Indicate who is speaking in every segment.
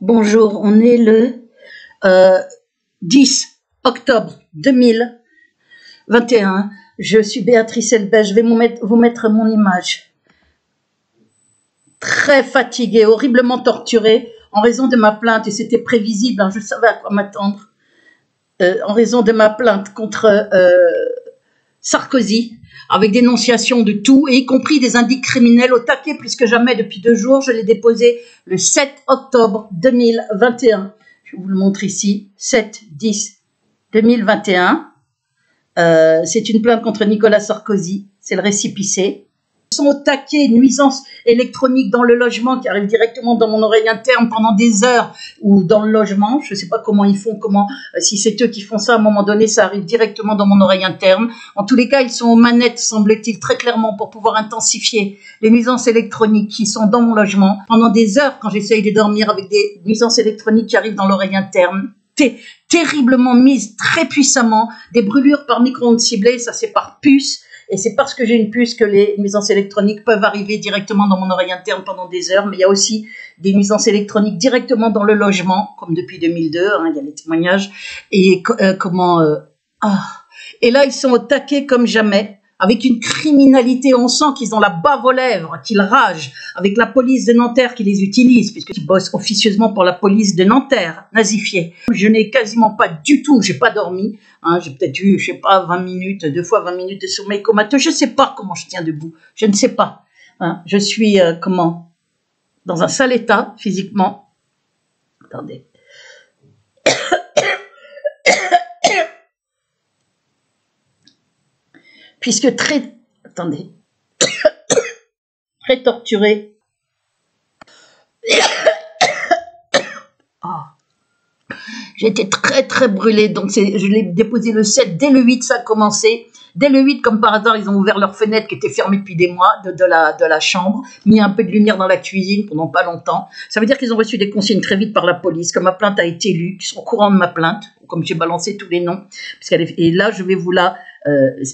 Speaker 1: Bonjour, on est le 10 octobre 2021. Je suis Béatrice Elbet, je vais vous mettre mon image. Très fatiguée, horriblement torturée en raison de ma plainte, et c'était prévisible, hein, je savais à quoi m'attendre, en raison de ma plainte contre Sarkozy, avec dénonciation de tout, et y compris des indices criminels au taquet plus que jamais depuis 2 jours. Je l'ai déposé le 7 octobre 2021. Je vous le montre ici, 7-10-2021. C'est une plainte contre Nicolas Sarkozy, c'est le récépissé. Ils sont au taquet, nuisances électroniques dans le logement qui arrivent directement dans mon oreille interne pendant des heures, ou dans le logement, je ne sais pas comment ils font, si c'est eux qui font ça, à un moment donné, ça arrive directement dans mon oreille interne. En tous les cas, ils sont aux manettes, semble-t-il, très clairement, pour pouvoir intensifier les nuisances électroniques qui sont dans mon logement pendant des heures quand j'essaye de dormir avec des nuisances électroniques qui arrivent dans l'oreille interne. Terriblement mises, très puissamment, des brûlures par micro-ondes ciblées, ça c'est par puce. Et c'est parce que j'ai une puce que les nuisances électroniques peuvent arriver directement dans mon oreille interne pendant des heures, mais il y a aussi des nuisances électroniques directement dans le logement, comme depuis 2002, hein, il y a les témoignages, et et là ils sont au taquet comme jamais, avec une criminalité, on sent qu'ils ont la bave aux lèvres, qu'ils ragent, avec la police de Nanterre qui les utilise, puisqu'ils bossent officieusement pour la police de Nanterre, nazifiée. Je n'ai quasiment pas du tout, j'ai pas dormi, hein, j'ai peut-être eu, je sais pas, 20 minutes, 2 fois 20 minutes de sommeil comateux, je sais pas comment je tiens debout, je ne sais pas, hein, je suis, dans un sale état, physiquement. Attendez. Puisque très torturé. J'ai été très brûlée, donc je l'ai déposé le 7, dès le 8 ça a commencé. Dès le 8, comme par hasard, ils ont ouvert leur fenêtre qui était fermée depuis des mois de la chambre, mis un peu de lumière dans la cuisine pendant pas longtemps. Ça veut dire qu'ils ont reçu des consignes très vite par la police, que ma plainte a été lue, qu'ils sont au courant de ma plainte, comme j'ai balancé tous les noms. Et là, je vais vous la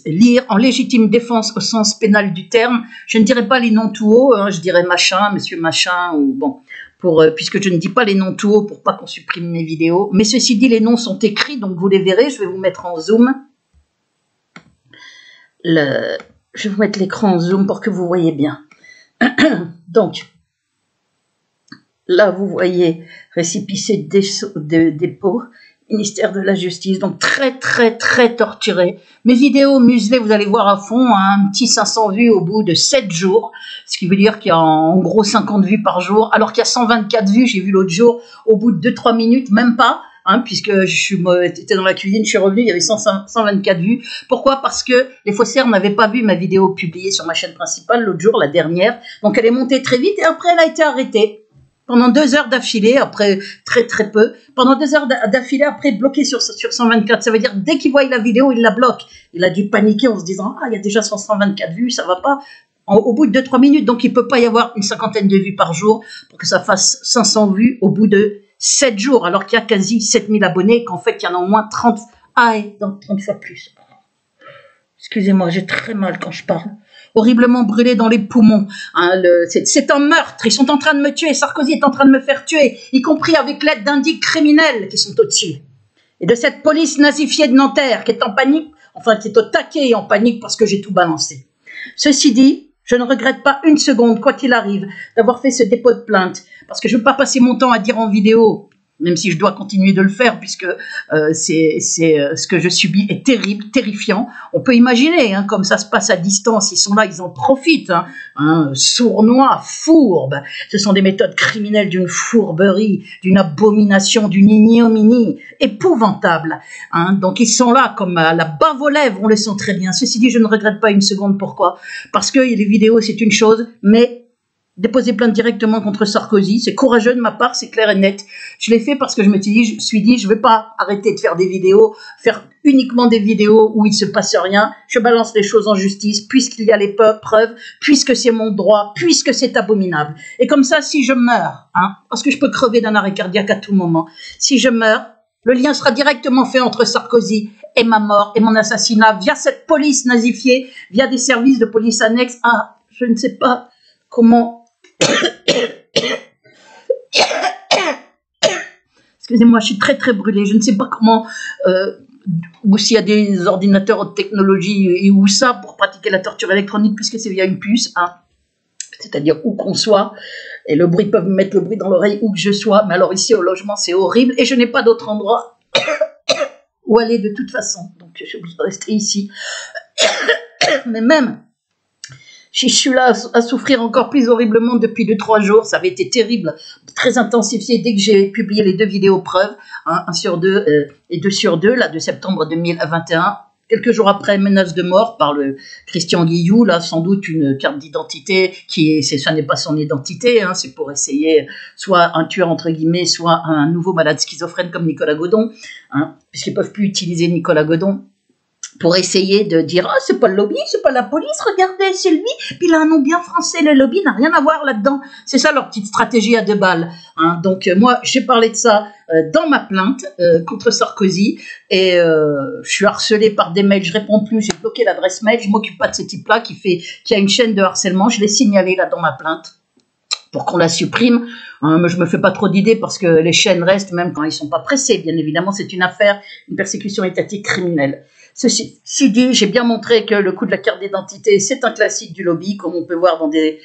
Speaker 1: lire en légitime défense au sens pénal du terme. Je ne dirai pas les noms tout haut, hein, je dirai machin, monsieur machin, ou bon... puisque je ne dis pas les noms tout haut pour pas qu'on supprime mes vidéos. Mais ceci dit, les noms sont écrits, donc vous les verrez. Je vais vous mettre en zoom. Je vais vous mettre l'écran en zoom pour que vous voyez bien. Donc, là, vous voyez récépissé de dépôt, ministère de la Justice, donc très torturé. Mes vidéos muselées, vous allez voir à fond, hein, un petit 500 vues au bout de 7 jours, ce qui veut dire qu'il y a en gros 50 vues par jour, alors qu'il y a 124 vues, j'ai vu l'autre jour, au bout de 2-3 minutes, même pas, hein, puisque j'étais dans la cuisine, je suis revenue, il y avait 124 vues. Pourquoi? Parce que les faussaires n'avaient pas vu ma vidéo publiée sur ma chaîne principale l'autre jour, la dernière, donc elle est montée très vite et après elle a été arrêtée. Pendant 2 heures d'affilée, après très peu, pendant 2 heures d'affilée, après bloqué sur 124. Ça veut dire dès qu'il voit la vidéo, il la bloque. Il a dû paniquer en se disant « Ah, il y a déjà 124 vues, ça va pas ». Au bout de 2-3 minutes, donc il peut pas y avoir une 50aine de vues par jour pour que ça fasse 500 vues au bout de 7 jours, alors qu'il y a quasi 7000 abonnés, qu'en fait, il y en a au moins 30 fois plus. Excusez-moi, j'ai très mal quand je parle. Horriblement brûlé dans les poumons. Hein, c'est un meurtre. Ils sont en train de me tuer. Sarkozy est en train de me faire tuer, y compris avec l'aide d'indices criminels qui sont au-dessus. Et de cette police nazifiée de Nanterre qui est en panique, enfin qui est au taquet et en panique parce que j'ai tout balancé. Ceci dit, je ne regrette pas une seconde, quoi qu'il arrive, d'avoir fait ce dépôt de plainte. Parce que je ne veux pas passer mon temps à dire en vidéo, même si je dois continuer de le faire, puisque ce que je subis est terrible, terrifiant. On peut imaginer, hein, comme ça se passe à distance, ils sont là, ils en profitent, hein, sournois, fourbes. Ce sont des méthodes criminelles d'une fourberie, d'une abomination, d'une ignominie épouvantable. Hein. Donc ils sont là comme à la bave aux lèvres, on le sent très bien. Ceci dit, je ne regrette pas une seconde. Pourquoi? Parce que les vidéos, c'est une chose, mais... déposer plainte directement contre Sarkozy, c'est courageux de ma part, c'est clair et net. Je l'ai fait parce que je me suis dit, je ne vais pas arrêter de faire des vidéos, faire uniquement des vidéos où il ne se passe rien. Je balance les choses en justice, puisqu'il y a les preuves, puisque c'est mon droit, puisque c'est abominable. Et comme ça, si je meurs, hein, parce que je peux crever d'un arrêt cardiaque à tout moment, si je meurs, le lien sera directement fait entre Sarkozy et ma mort et mon assassinat via cette police nazifiée, via des services de police annexes à, je ne sais pas comment... Excusez-moi, je suis très très brûlée. Je ne sais pas comment, ou s'il y a des ordinateurs haute technologie et où ça pour pratiquer la torture électronique, puisque c'est via une puce, hein. C'est-à-dire où qu'on soit. Et le bruit, peuvent me mettre le bruit dans l'oreille où que je sois. Mais alors ici au logement, c'est horrible. Et je n'ai pas d'autre endroit où aller de toute façon. Donc je suis obligée de rester ici. Mais même si je suis là à souffrir encore plus horriblement depuis 2-3 jours, ça avait été terrible, très intensifié dès que j'ai publié les 2 vidéos preuves, hein, 1 sur 2 et 2 sur 2, là, de septembre 2021. Quelques jours après, menace de mort par le Christian Guilloux, là, sans doute une carte d'identité ça n'est pas son identité, hein, c'est pour essayer soit un tueur entre guillemets, soit un nouveau malade schizophrène comme Nicolas Godon, hein, puisqu'ils peuvent plus utiliser Nicolas Godon pour essayer de dire « Ah, c'est pas le lobby, c'est pas la police, regardez, c'est lui, puis il a un nom bien français, le lobby n'a rien à voir là-dedans. » C'est ça leur petite stratégie à 2 balles. Hein. Donc moi, j'ai parlé de ça dans ma plainte contre Sarkozy, et je suis harcelée par des mails, je réponds plus, j'ai bloqué l'adresse mail, je m'occupe pas de ce type-là qui a une chaîne de harcèlement, je l'ai signalé là dans ma plainte pour qu'on la supprime. Mais je me fais pas trop d'idées parce que les chaînes restent même quand ils sont pas pressés. Bien évidemment, c'est une affaire, une persécution étatique criminelle. Ceci dit, j'ai bien montré que le coup de la carte d'identité, c'est un classique du lobby, comme on peut voir dans des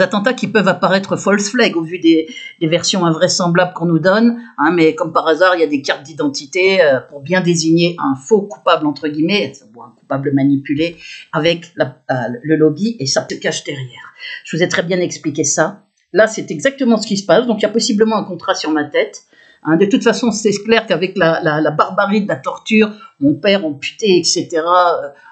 Speaker 1: attentats qui peuvent apparaître false flag au vu des versions invraisemblables qu'on nous donne, hein, mais comme par hasard, il y a des cartes d'identité pour bien désigner un faux coupable, entre guillemets, un coupable manipulé, avec le lobby, et ça se cache derrière. Je vous ai très bien expliqué ça. Là, c'est exactement ce qui se passe, donc il y a possiblement un contrat sur ma tête. Hein, de toute façon, c'est clair qu'avec la barbarie de la torture, mon père amputé, etc.,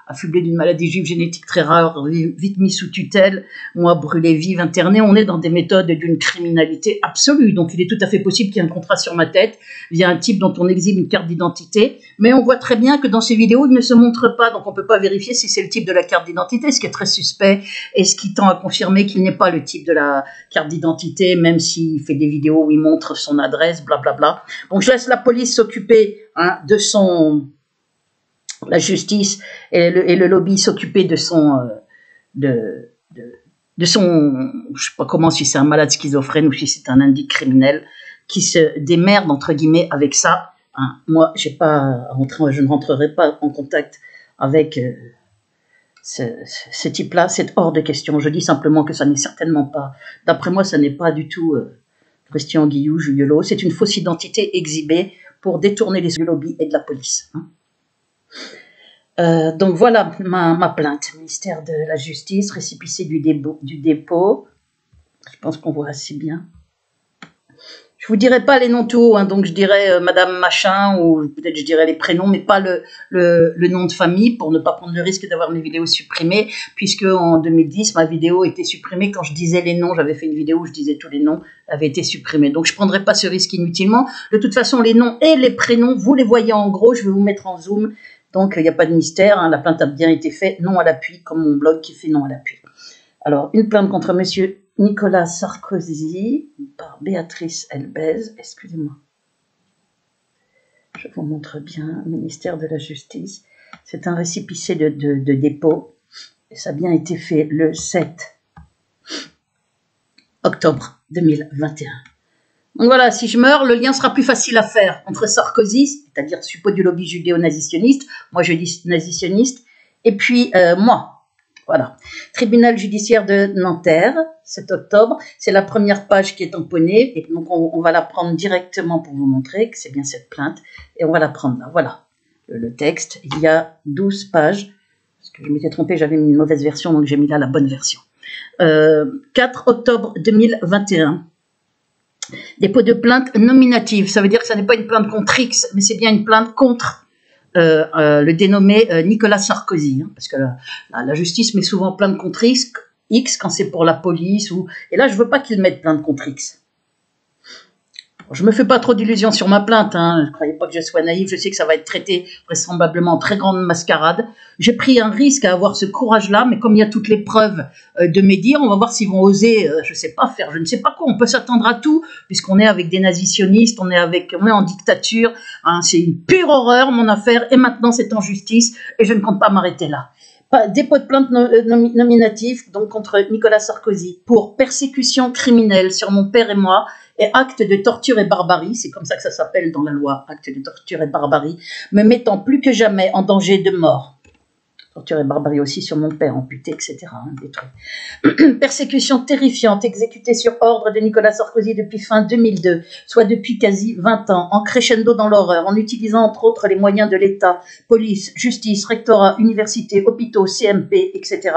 Speaker 1: affublé d'une maladie juive génétique très rare, vite mis sous tutelle, moi brûlé vive, interné, on est dans des méthodes d'une criminalité absolue. Donc il est tout à fait possible qu'il y ait un contrat sur ma tête via un type dont on exhibe une carte d'identité, mais on voit très bien que dans ces vidéos, il ne se montre pas, donc on ne peut pas vérifier si c'est le type de la carte d'identité, ce qui est très suspect, et ce qui tend à confirmer qu'il n'est pas le type de la carte d'identité, même s'il fait des vidéos où il montre son adresse, blablabla. Donc je laisse la police s'occuper, hein, la justice et le lobby s'occuper de son, je sais pas comment, si c'est un malade schizophrène ou si c'est un indique criminel qui se démerde entre guillemets avec ça. Hein. Moi, je ne rentrerai pas en contact avec ce type-là, c'est hors de question. Je dis simplement que ça n'est certainement pas, d'après moi, ça n'est pas du tout Christian Guilloux, Juliolo. C'est une fausse identité exhibée pour détourner les yeux du lobby et de la police. Hein. Donc voilà ma plainte, ministère de la Justice, récépissé du dépôt. Je pense qu'on voit assez bien. Je vous dirai pas les noms tout haut, hein, donc je dirais Madame Machin, ou peut-être je dirais les prénoms, mais pas le nom de famille, pour ne pas prendre le risque d'avoir mes vidéos supprimées, puisque en 2010, ma vidéo était supprimée quand je disais les noms. J'avais fait une vidéo où je disais tous les noms, avait été supprimée. Donc je prendrai pas ce risque inutilement. De toute façon, les noms et les prénoms, vous les voyez en gros, je vais vous mettre en zoom. Donc il n'y a pas de mystère, hein, la plainte a bien été faite, non à l'appui, comme mon blog qui fait non à l'appui. Alors, une plainte contre monsieur Nicolas Sarkozy par Béatrice Elbez, excusez-moi. Je vous montre bien, ministère de la Justice. C'est un récépissé de dépôt, et ça a bien été fait le 7 octobre 2021. Donc voilà, si je meurs, le lien sera plus facile à faire entre Sarkozy, c'est-à-dire suppôt du lobby judéo-nazitionniste, moi je dis nazitionniste, et puis moi. Voilà. Tribunal judiciaire de Nanterre, 7 octobre, c'est la première page qui est tamponnée, et donc on va la prendre directement pour vous montrer que c'est bien cette plainte, et on va la prendre là, voilà. Le texte, il y a 12 pages, parce que je m'étais trompée, j'avais mis une mauvaise version, donc j'ai mis là la bonne version. 4 octobre 2021. Dépôt de plainte nominative, ça veut dire que ça n'est pas une plainte contre X, mais c'est bien une plainte contre le dénommé Nicolas Sarkozy, hein, parce que la justice met souvent plainte contre X quand c'est pour la police, et là je veux pas qu'ils mettent plainte contre X. Je me fais pas trop d'illusions sur ma plainte, hein. Ne croyez pas que je sois naïf, je sais que ça va être traité vraisemblablement en très grande mascarade. J'ai pris un risque à avoir ce courage-là, mais comme il y a toutes les preuves de mes dires, on va voir s'ils vont oser, je sais pas, faire je ne sais pas quoi. On peut s'attendre à tout, puisqu'on est avec des nazitionnistes, on est en dictature, hein. C'est une pure horreur mon affaire, et maintenant c'est en justice, et je ne compte pas m'arrêter là. Dépôt de plainte nominatif donc contre Nicolas Sarkozy pour persécution criminelle sur mon père et moi et acte de torture et barbarie, c'est comme ça que ça s'appelle dans la loi, acte de torture et barbarie, me mettant plus que jamais en danger de mort. Torture et barbarie aussi sur mon père, amputé, etc. Des trucs. Persécution terrifiante exécutée sur ordre de Nicolas Sarkozy depuis fin 2002, soit depuis quasi 20 ans, en crescendo dans l'horreur, en utilisant entre autres les moyens de l'État, police, justice, rectorat, université, hôpitaux, CMP, etc.,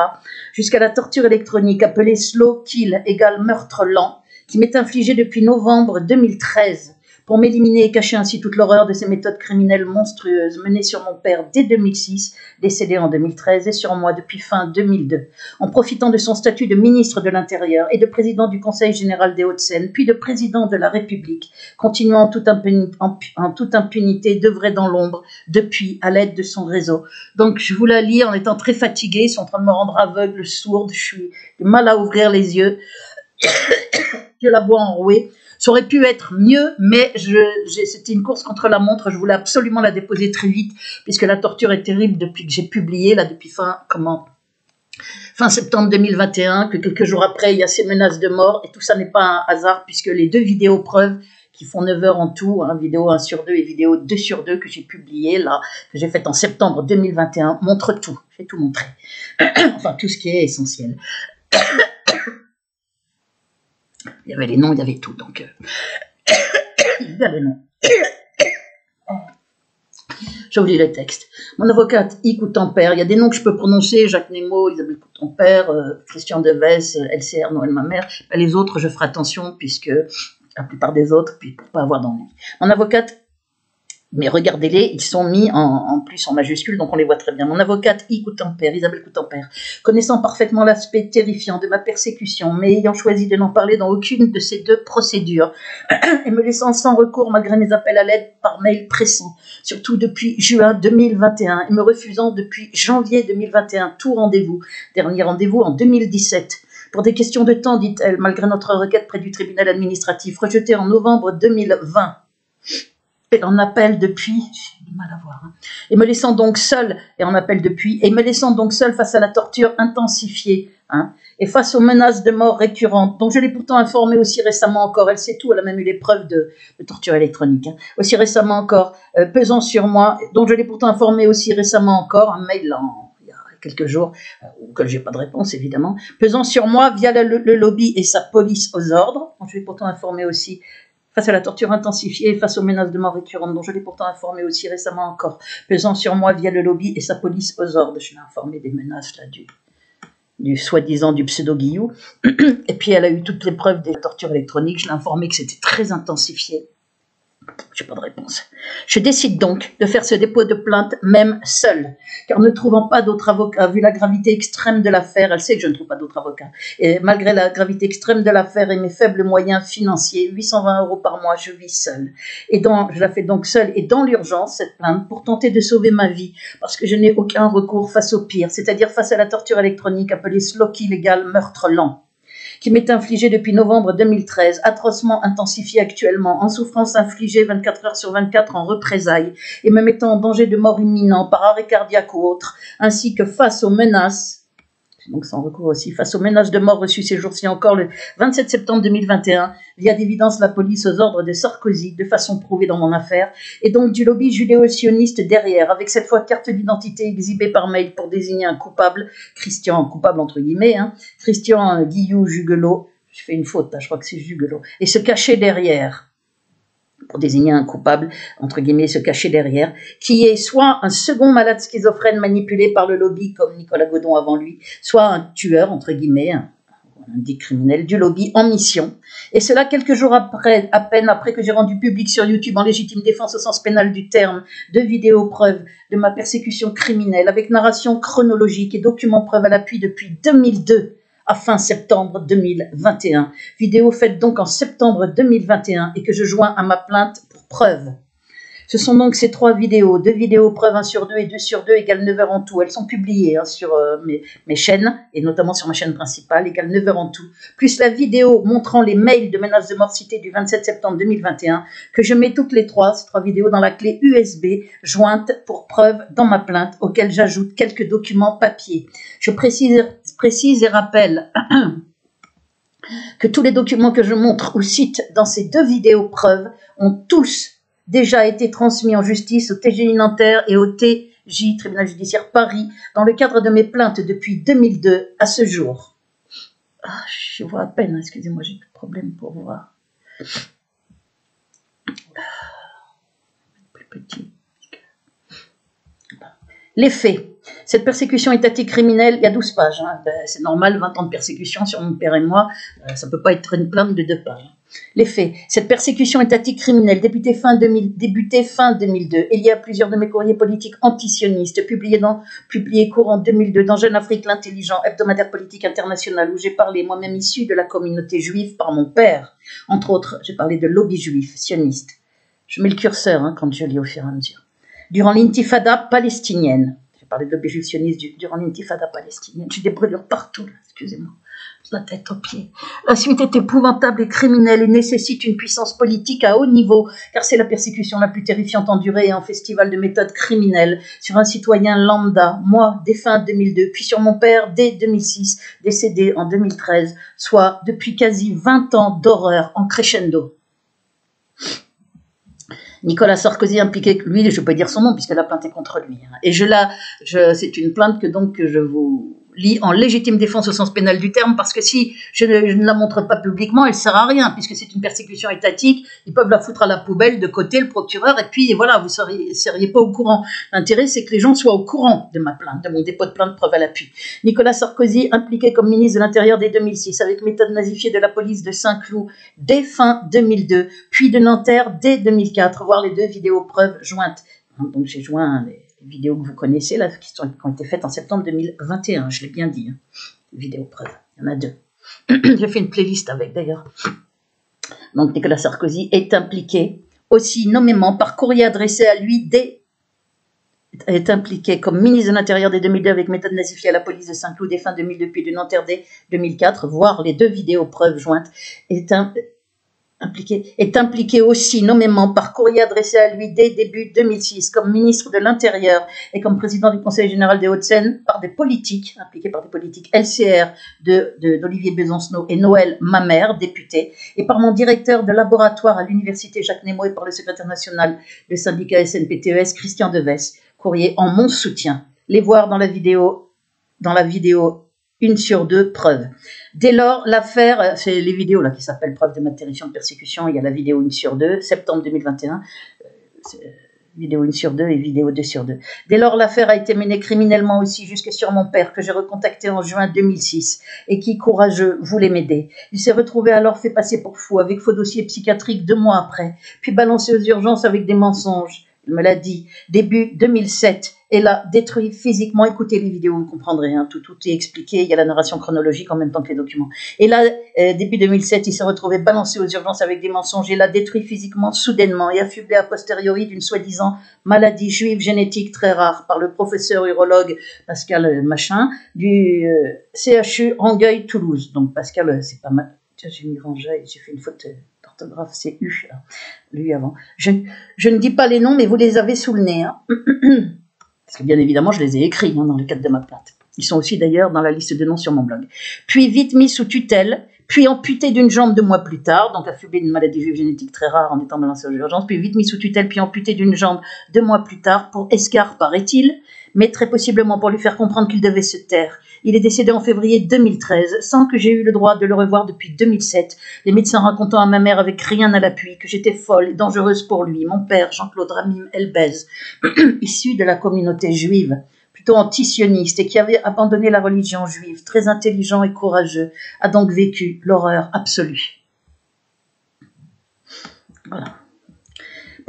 Speaker 1: jusqu'à la torture électronique appelée slow kill égale meurtre lent, qui m'est infligée depuis novembre 2013. Pour m'éliminer et cacher ainsi toute l'horreur de ces méthodes criminelles monstrueuses menées sur mon père dès 2006, décédé en 2013, et sur moi depuis fin 2002, en profitant de son statut de ministre de l'Intérieur et de président du Conseil général des Hauts-de-Seine, puis de président de la République, continuant en toute impunité d'œuvrer dans l'ombre depuis à l'aide de son réseau. Donc je vous la lis en étant très fatiguée, ils sont en train de me rendre aveugle, sourde, je suis mal à ouvrir les yeux, je la vois enrouée. Ça aurait pu être mieux, mais c'était une course contre la montre. Je voulais absolument la déposer très vite, puisque la torture est terrible depuis que j'ai publié, là, depuis fin septembre 2021, que quelques jours après, il y a ces menaces de mort. Et tout ça n'est pas un hasard, puisque les 2 vidéos preuves, qui font 9 heures en tout, vidéo 1 sur 2 et vidéo 2 sur 2 que j'ai publiées, là, que j'ai faites en septembre 2021, montrent tout. J'ai tout montré. Enfin, tout ce qui est essentiel. Il y avait les noms, il y avait tout, donc il y avait les noms. J'ai oublié les textes. Mon avocate, Yves Coutempère, il y a des noms que je peux prononcer, Jacques Nemo, Isabelle Coutempère, Christian Deves, LCR, Noël ma mère. Les autres, je ferai attention, puisque la plupart des autres, puis pour pas avoir d'ennui. Mon avocate, mais regardez-les, ils sont mis en plus en majuscule, donc on les voit très bien. Mon avocate Isabelle Coutempère, connaissant parfaitement l'aspect terrifiant de ma persécution, mais ayant choisi de n'en parler dans aucune de ces 2 procédures, et me laissant sans recours malgré mes appels à l'aide par mail pressants, surtout depuis juin 2021, et me refusant depuis janvier 2021 tout rendez-vous, dernier rendez-vous en 2017. Pour des questions de temps, dit-elle, malgré notre requête près du tribunal administratif, rejetée en novembre 2020. Et en appel depuis, j'ai du mal à voir, et me laissant donc seule, et en appel depuis, et me laissant donc seule face à la torture intensifiée, et face aux menaces de mort récurrentes, dont je l'ai pourtant informée aussi récemment encore, elle sait tout, elle a même eu les preuves de torture électronique, aussi récemment encore, pesant sur moi, dont je l'ai pourtant informée aussi récemment encore, un mail il y a quelques jours, auquel j'ai pas de réponse évidemment, pesant sur moi via le lobby et sa police aux ordres, dont je l'ai pourtant informée aussi face à la torture intensifiée et face aux menaces de mort récurrentes, dont je l'ai pourtant informé aussi récemment encore, pesant sur moi via le lobby et sa police aux ordres. Je l'ai informé des menaces là, du soi-disant du pseudo-Guillou. Et puis elle a eu toutes les preuves des tortures électroniques. Je l'ai informé que c'était très intensifié. J'ai pas de réponse. Je décide donc de faire ce dépôt de plainte même seule, car ne trouvant pas d'autre avocat, vu la gravité extrême de l'affaire, elle sait que je ne trouve pas d'autre avocat, et malgré la gravité extrême de l'affaire et mes faibles moyens financiers, 820 € par mois, je vis seule. Je la fais donc seule et dans l'urgence, cette plainte, pour tenter de sauver ma vie, parce que je n'ai aucun recours face au pire, c'est-à-dire face à la torture électronique appelée slow kill égale meurtre lent, qui m'est infligée depuis novembre 2013, atrocement intensifiée actuellement, en souffrance infligée 24 heures sur 24 en représailles, et me mettant en danger de mort imminent par arrêt cardiaque ou autre, ainsi que face aux menaces, donc sans recours aussi, face aux menaces de mort reçues ces jours-ci encore le 27 septembre 2021, via d'évidence la police aux ordres de Sarkozy, de façon prouvée dans mon affaire, et donc du lobby judéo-sioniste derrière, avec cette fois carte d'identité exhibée par mail pour désigner un coupable, coupable entre guillemets, Christian Guillou Jugelot, je fais une faute, je crois que c'est Jugelot, et se cacher derrière, pour désigner un coupable, entre guillemets, se cacher derrière, qui est soit un second malade schizophrène manipulé par le lobby, comme Nicolas Godon avant lui, soit un tueur, entre guillemets, un dit criminel du lobby en mission. Et cela quelques jours après, à peine après que j'ai rendu public sur YouTube en légitime défense au sens pénal du terme, 2 vidéos preuves de ma persécution criminelle, avec narration chronologique et documents preuves à l'appui depuis 2002, à fin septembre 2021. Vidéo faite donc en septembre 2021 et que je joins à ma plainte pour preuve. Ce sont donc ces 3 vidéos, 2 vidéos preuves 1 sur 2 et 2 sur 2 égale 9 heures en tout. Elles sont publiées hein, sur mes chaînes, et notamment sur ma chaîne principale, égale 9 heures en tout. Plus la vidéo montrant les mails de menaces de mort cités du 27 septembre 2021, que je mets toutes les 3, ces 3 vidéos, dans la clé USB jointe pour preuve dans ma plainte, auquel j'ajoute quelques documents papier. Je précise et rappelle que tous les documents que je montre ou cite dans ces 2 vidéos preuves ont tous déjà été transmis en justice au TGI Nanterre et au TJ, Tribunal Judiciaire Paris, dans le cadre de mes plaintes depuis 2002 à ce jour. Ah, je vois à peine, excusez-moi, j'ai plus de problème pour voir. Plus petit. Les faits. Cette persécution étatique criminelle, il y a 12 pages. Hein. Ben, c'est normal, 20 ans de persécution sur mon père et moi, ça ne peut pas être une plainte de 2 pages. Les faits. Cette persécution étatique criminelle débutée fin 2002 et liée à plusieurs de mes courriers politiques antisionistes publiés courant 2002 dans Jeune Afrique l'intelligent, hebdomadaire politique international, où j'ai parlé moi-même issu de la communauté juive par mon père. Entre autres, j'ai parlé de lobby juif, sioniste. Je mets le curseur hein, quand je lis au fur et à mesure. Durant l'intifada palestinienne, j'ai parlé de lobby juif sioniste durant l'intifada palestinienne, j'ai des brûlures partout, là, excusez-moi. La tête aux pieds. La suite est épouvantable et criminelle et nécessite une puissance politique à haut niveau, car c'est la persécution la plus terrifiante endurée et un festival de méthodes criminelles sur un citoyen lambda, moi, défunt 2002, puis sur mon père dès 2006, décédé en 2013, soit depuis quasi 20 ans d'horreur en crescendo. Nicolas Sarkozy impliqué, lui, je peux dire son nom puisque la plainte est contre lui. Hein. Et c'est une plainte que je vous lis en légitime défense au sens pénal du terme, parce que si je ne la montre pas publiquement, elle ne sert à rien, puisque c'est une persécution étatique, ils peuvent la foutre à la poubelle de côté, le procureur, et puis voilà, vous ne seriez pas au courant. L'intérêt, c'est que les gens soient au courant de ma plainte, de mon dépôt de plainte, preuve à l'appui. Nicolas Sarkozy, impliqué comme ministre de l'Intérieur dès 2006, avec méthode nazifiée de la police de Saint-Cloud dès fin 2002, puis de Nanterre dès 2004, voir les 2 vidéos preuves jointes. Donc j'ai joint les vidéos que vous connaissez, là, qui ont été faites en septembre 2021, je l'ai bien dit, hein. Vidéos preuves, il y en a 2. J'ai fait une playlist avec, d'ailleurs. Donc Nicolas Sarkozy est impliqué, aussi nommément par courrier adressé à lui est impliqué comme ministre de l'Intérieur dès 2002 avec méthode nazifiée à la police de Saint-Cloud dès fin 2002, puis de Nanterre dès 2004, voir les 2 vidéos preuves jointes, est impliqué aussi nommément par courrier adressé à lui dès début 2006 comme ministre de l'Intérieur et comme président du Conseil général des Hauts-de-Seine impliqué par des politiques LCR d'Olivier Besancenot et Noël Mamère, député, et par mon directeur de laboratoire à l'université Jacques Némo et par le secrétaire national du syndicat SNPTES Christian Deves, courrier en mon soutien. Les voir dans la vidéo 1 sur 2 preuves. Dès lors, l'affaire, c'est les vidéos là qui s'appellent preuve de ma terrifiante persécution, il y a la vidéo 1 sur 2, septembre 2021, vidéo 1 sur 2 et vidéo 2 sur 2. Dès lors, l'affaire a été menée criminellement aussi jusque sur mon père, que j'ai recontacté en juin 2006, et qui, courageux, voulait m'aider. Il s'est retrouvé alors fait passer pour fou, avec faux dossier psychiatrique 2 mois après, puis balancé aux urgences avec des mensonges. Il me l'a dit, début 2007, et l'a détruit physiquement. Écoutez les vidéos, vous comprendrez, hein, tout est expliqué, il y a la narration chronologique en même temps que les documents. Et là, début 2007, il s'est retrouvé balancé aux urgences avec des mensonges et l'a détruit physiquement, soudainement, et affublé a posteriori d'une soi-disant maladie juive génétique très rare par le professeur urologue Pascal Machin du CHU Rangueil-Toulouse. Donc Pascal, c'est pas mal. Tiens, j'ai mis Rangueil, j'ai fait une faute d'orthographe, c'est U, là. Lui avant. Je ne dis pas les noms, mais vous les avez sous le nez, hein. Parce que bien évidemment, je les ai écrits hein, dans le cadre de ma plainte. Ils sont aussi d'ailleurs dans la liste de noms sur mon blog. Puis vite mis sous tutelle, puis amputé d'une jambe 2 mois plus tard, donc affublé d'une maladie juive génétique très rare en étant balancé aux urgences, puis vite mis sous tutelle, puis amputé d'une jambe 2 mois plus tard, pour escarre paraît-il, mais très possiblement pour lui faire comprendre qu'il devait se taire. Il est décédé en février 2013, sans que j'ai eu le droit de le revoir depuis 2007, les médecins racontant à ma mère avec rien à l'appui que j'étais folle et dangereuse pour lui, mon père, Jean-Claude Ramim Elbez, issu de la communauté juive, plutôt antisioniste et qui avait abandonné la religion juive, très intelligent et courageux, a donc vécu l'horreur absolue. Voilà.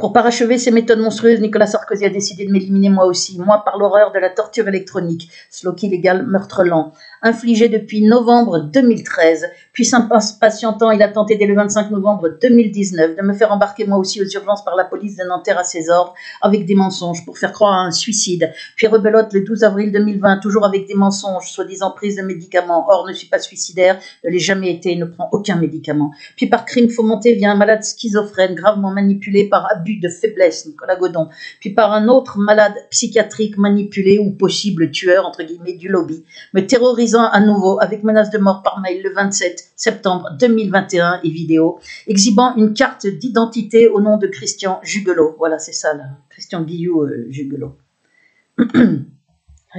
Speaker 1: Pour parachever ces méthodes monstrueuses, Nicolas Sarkozy a décidé de m'éliminer moi aussi, moi par l'horreur de la torture électronique, slow kill égale meurtre lent, infligé depuis novembre 2013, puis s'impatientant, il a tenté dès le 25 novembre 2019 de me faire embarquer moi aussi aux urgences par la police de Nanterre à ses ordres, avec des mensonges pour faire croire à un suicide, puis rebelote le 12 avril 2020, toujours avec des mensonges, soi-disant prise de médicaments, or ne suis pas suicidaire, ne l'ai jamais été et ne prend aucun médicament, puis par crime fomenté via un malade schizophrène, gravement manipulé par abus de faiblesse, Nicolas Godon, puis par un autre malade psychiatrique manipulé ou possible tueur, entre guillemets, du lobby, me terrorisant à nouveau avec menace de mort par mail le 27 septembre 2021 et vidéo, exhibant une carte d'identité au nom de Christian Jugelot. Voilà, c'est ça, là. Christian Guillou Jugelot.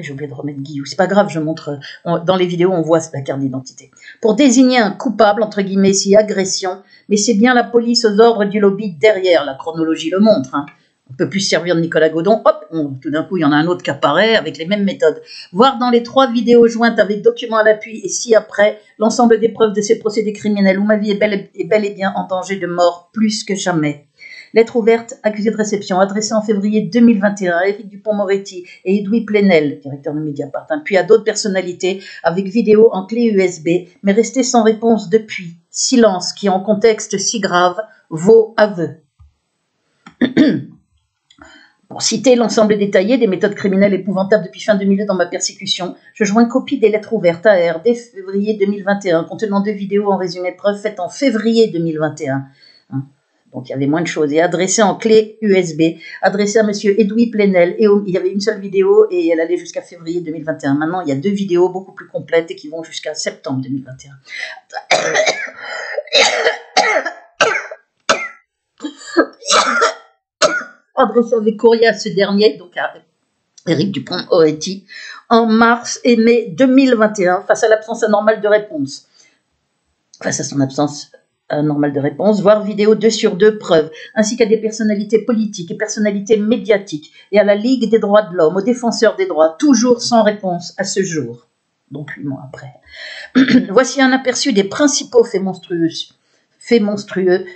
Speaker 1: J'ai oublié de remettre Guillou. C'est pas grave, je montre. Dans les vidéos, on voit la carte d'identité. Pour désigner un coupable, entre guillemets, si agression, mais c'est bien la police aux ordres du lobby derrière. La chronologie le montre. Hein. On ne peut plus se servir de Nicolas Godon. Hop, tout d'un coup, il y en a un autre qui apparaît avec les mêmes méthodes. Voir dans les 3 vidéos jointes avec documents à l'appui et ci-après, l'ensemble des preuves de ces procédés criminels où ma vie est bel et bien en danger de mort plus que jamais. Lettre ouverte, accusé de réception, adressée en février 2021 à Éric Dupond-Moretti et Edoui Plenel, directeur de Mediapart, puis à d'autres personnalités, avec vidéo en clé USB, mais resté sans réponse depuis. Silence qui, en contexte si grave, vaut aveu. Pour citer l'ensemble détaillé des méthodes criminelles épouvantables depuis fin 2002 dans ma persécution, je joins copie des lettres ouvertes AR dès février 2021, contenant 2 vidéos en résumé preuve faites en février 2021. Donc, il y avait moins de choses. Et adressé en clé USB, adressé à monsieur Edoui Plenel. Et il y avait une seule vidéo et elle allait jusqu'à février 2021. Maintenant, il y a 2 vidéos beaucoup plus complètes et qui vont jusqu'à septembre 2021. Adressé avec courrier à ce dernier, donc à Éric Dupond-Moretti, en mars et mai 2021, face à l'absence anormale de réponse. Face à son absence normale de réponse, voire vidéo 2 sur 2 preuves, ainsi qu'à des personnalités politiques et personnalités médiatiques, et à la Ligue des droits de l'homme, aux défenseurs des droits, toujours sans réponse à ce jour, donc 8 mois après. Voici un aperçu des principaux faits monstrueux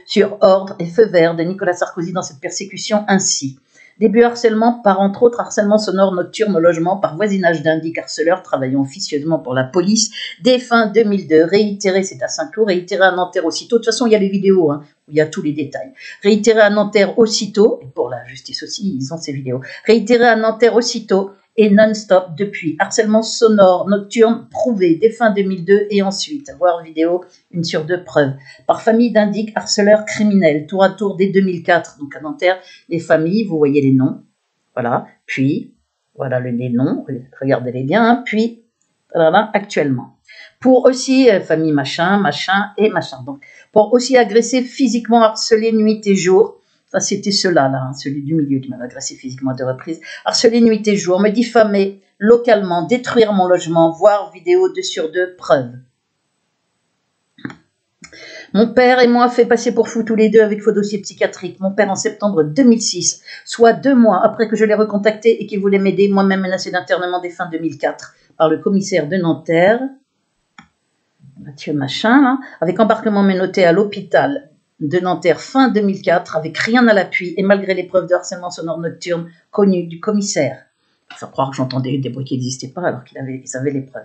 Speaker 1: sur ordre et feu vert de Nicolas Sarkozy dans cette persécution ainsi. Début harcèlement par entre autres harcèlement sonore nocturne au logement par voisinage d'indiques harceleurs travaillant officieusement pour la police dès fin 2002. Réitéré, c'est à Saint-Cloud, réitéré à Nanterre aussitôt. De toute façon, il y a les vidéos où il y a tous les détails. Réitéré à Nanterre aussitôt, et pour la justice aussi, ils ont ces vidéos. Réitéré à Nanterre aussitôt et non-stop depuis. Harcèlement sonore nocturne prouvé dès fin 2002 et ensuite. Voir vidéo 1 sur 2 preuves. Par famille d'indiques harceleurs criminels, tour à tour dès 2004. Donc à Nanterre, les familles, vous voyez les noms. Voilà. Puis, voilà les noms. Regardez-les bien. Puis, voilà, actuellement. Pour aussi, famille machin et machin. Donc, pour aussi agresser physiquement, harceler nuit et jour. Ça, c'était cela, celui du milieu qui m'avait agressé physiquement à 2 reprises. Harceler nuit et jour, me diffamer localement, détruire mon logement, voir vidéo 2 sur 2 preuves. Mon père et moi fait passer pour fous tous les deux avec faux dossier psychiatrique. Mon père en septembre 2006, soit 2 mois après que je l'ai recontacté et qu'il voulait m'aider, moi-même menacé d'internement dès fin 2004 par le commissaire de Nanterre, Mathieu Machin, avec embarquement menotté à l'hôpital de Nanterre fin 2004 avec rien à l'appui et malgré les preuves de harcèlement sonore nocturne connues du commissaire. Faire croire que j'entendais des bruits qui n'existaient pas alors qu'ils avaient les preuves.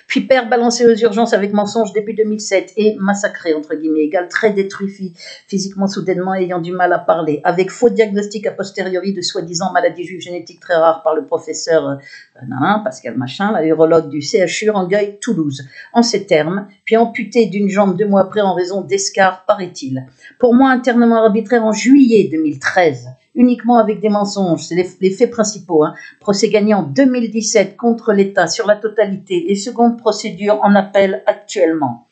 Speaker 1: Puis père balancé aux urgences avec mensonge début 2007 et massacré, entre guillemets, égal très détruit physiquement soudainement ayant du mal à parler, avec faux diagnostic a posteriori de soi-disant maladie juive génétique très rare par le professeur Pascal Machin, la urologue du CHU Rangueil, Toulouse. En ces termes, puis amputé d'une jambe 2 mois après en raison d'escarres, paraît-il. Pour moi, internement arbitraire en juillet 2013. Uniquement avec des mensonges, c'est les faits principaux. Procès gagné en 2017 contre l'État sur la totalité et seconde procédure en appel actuellement.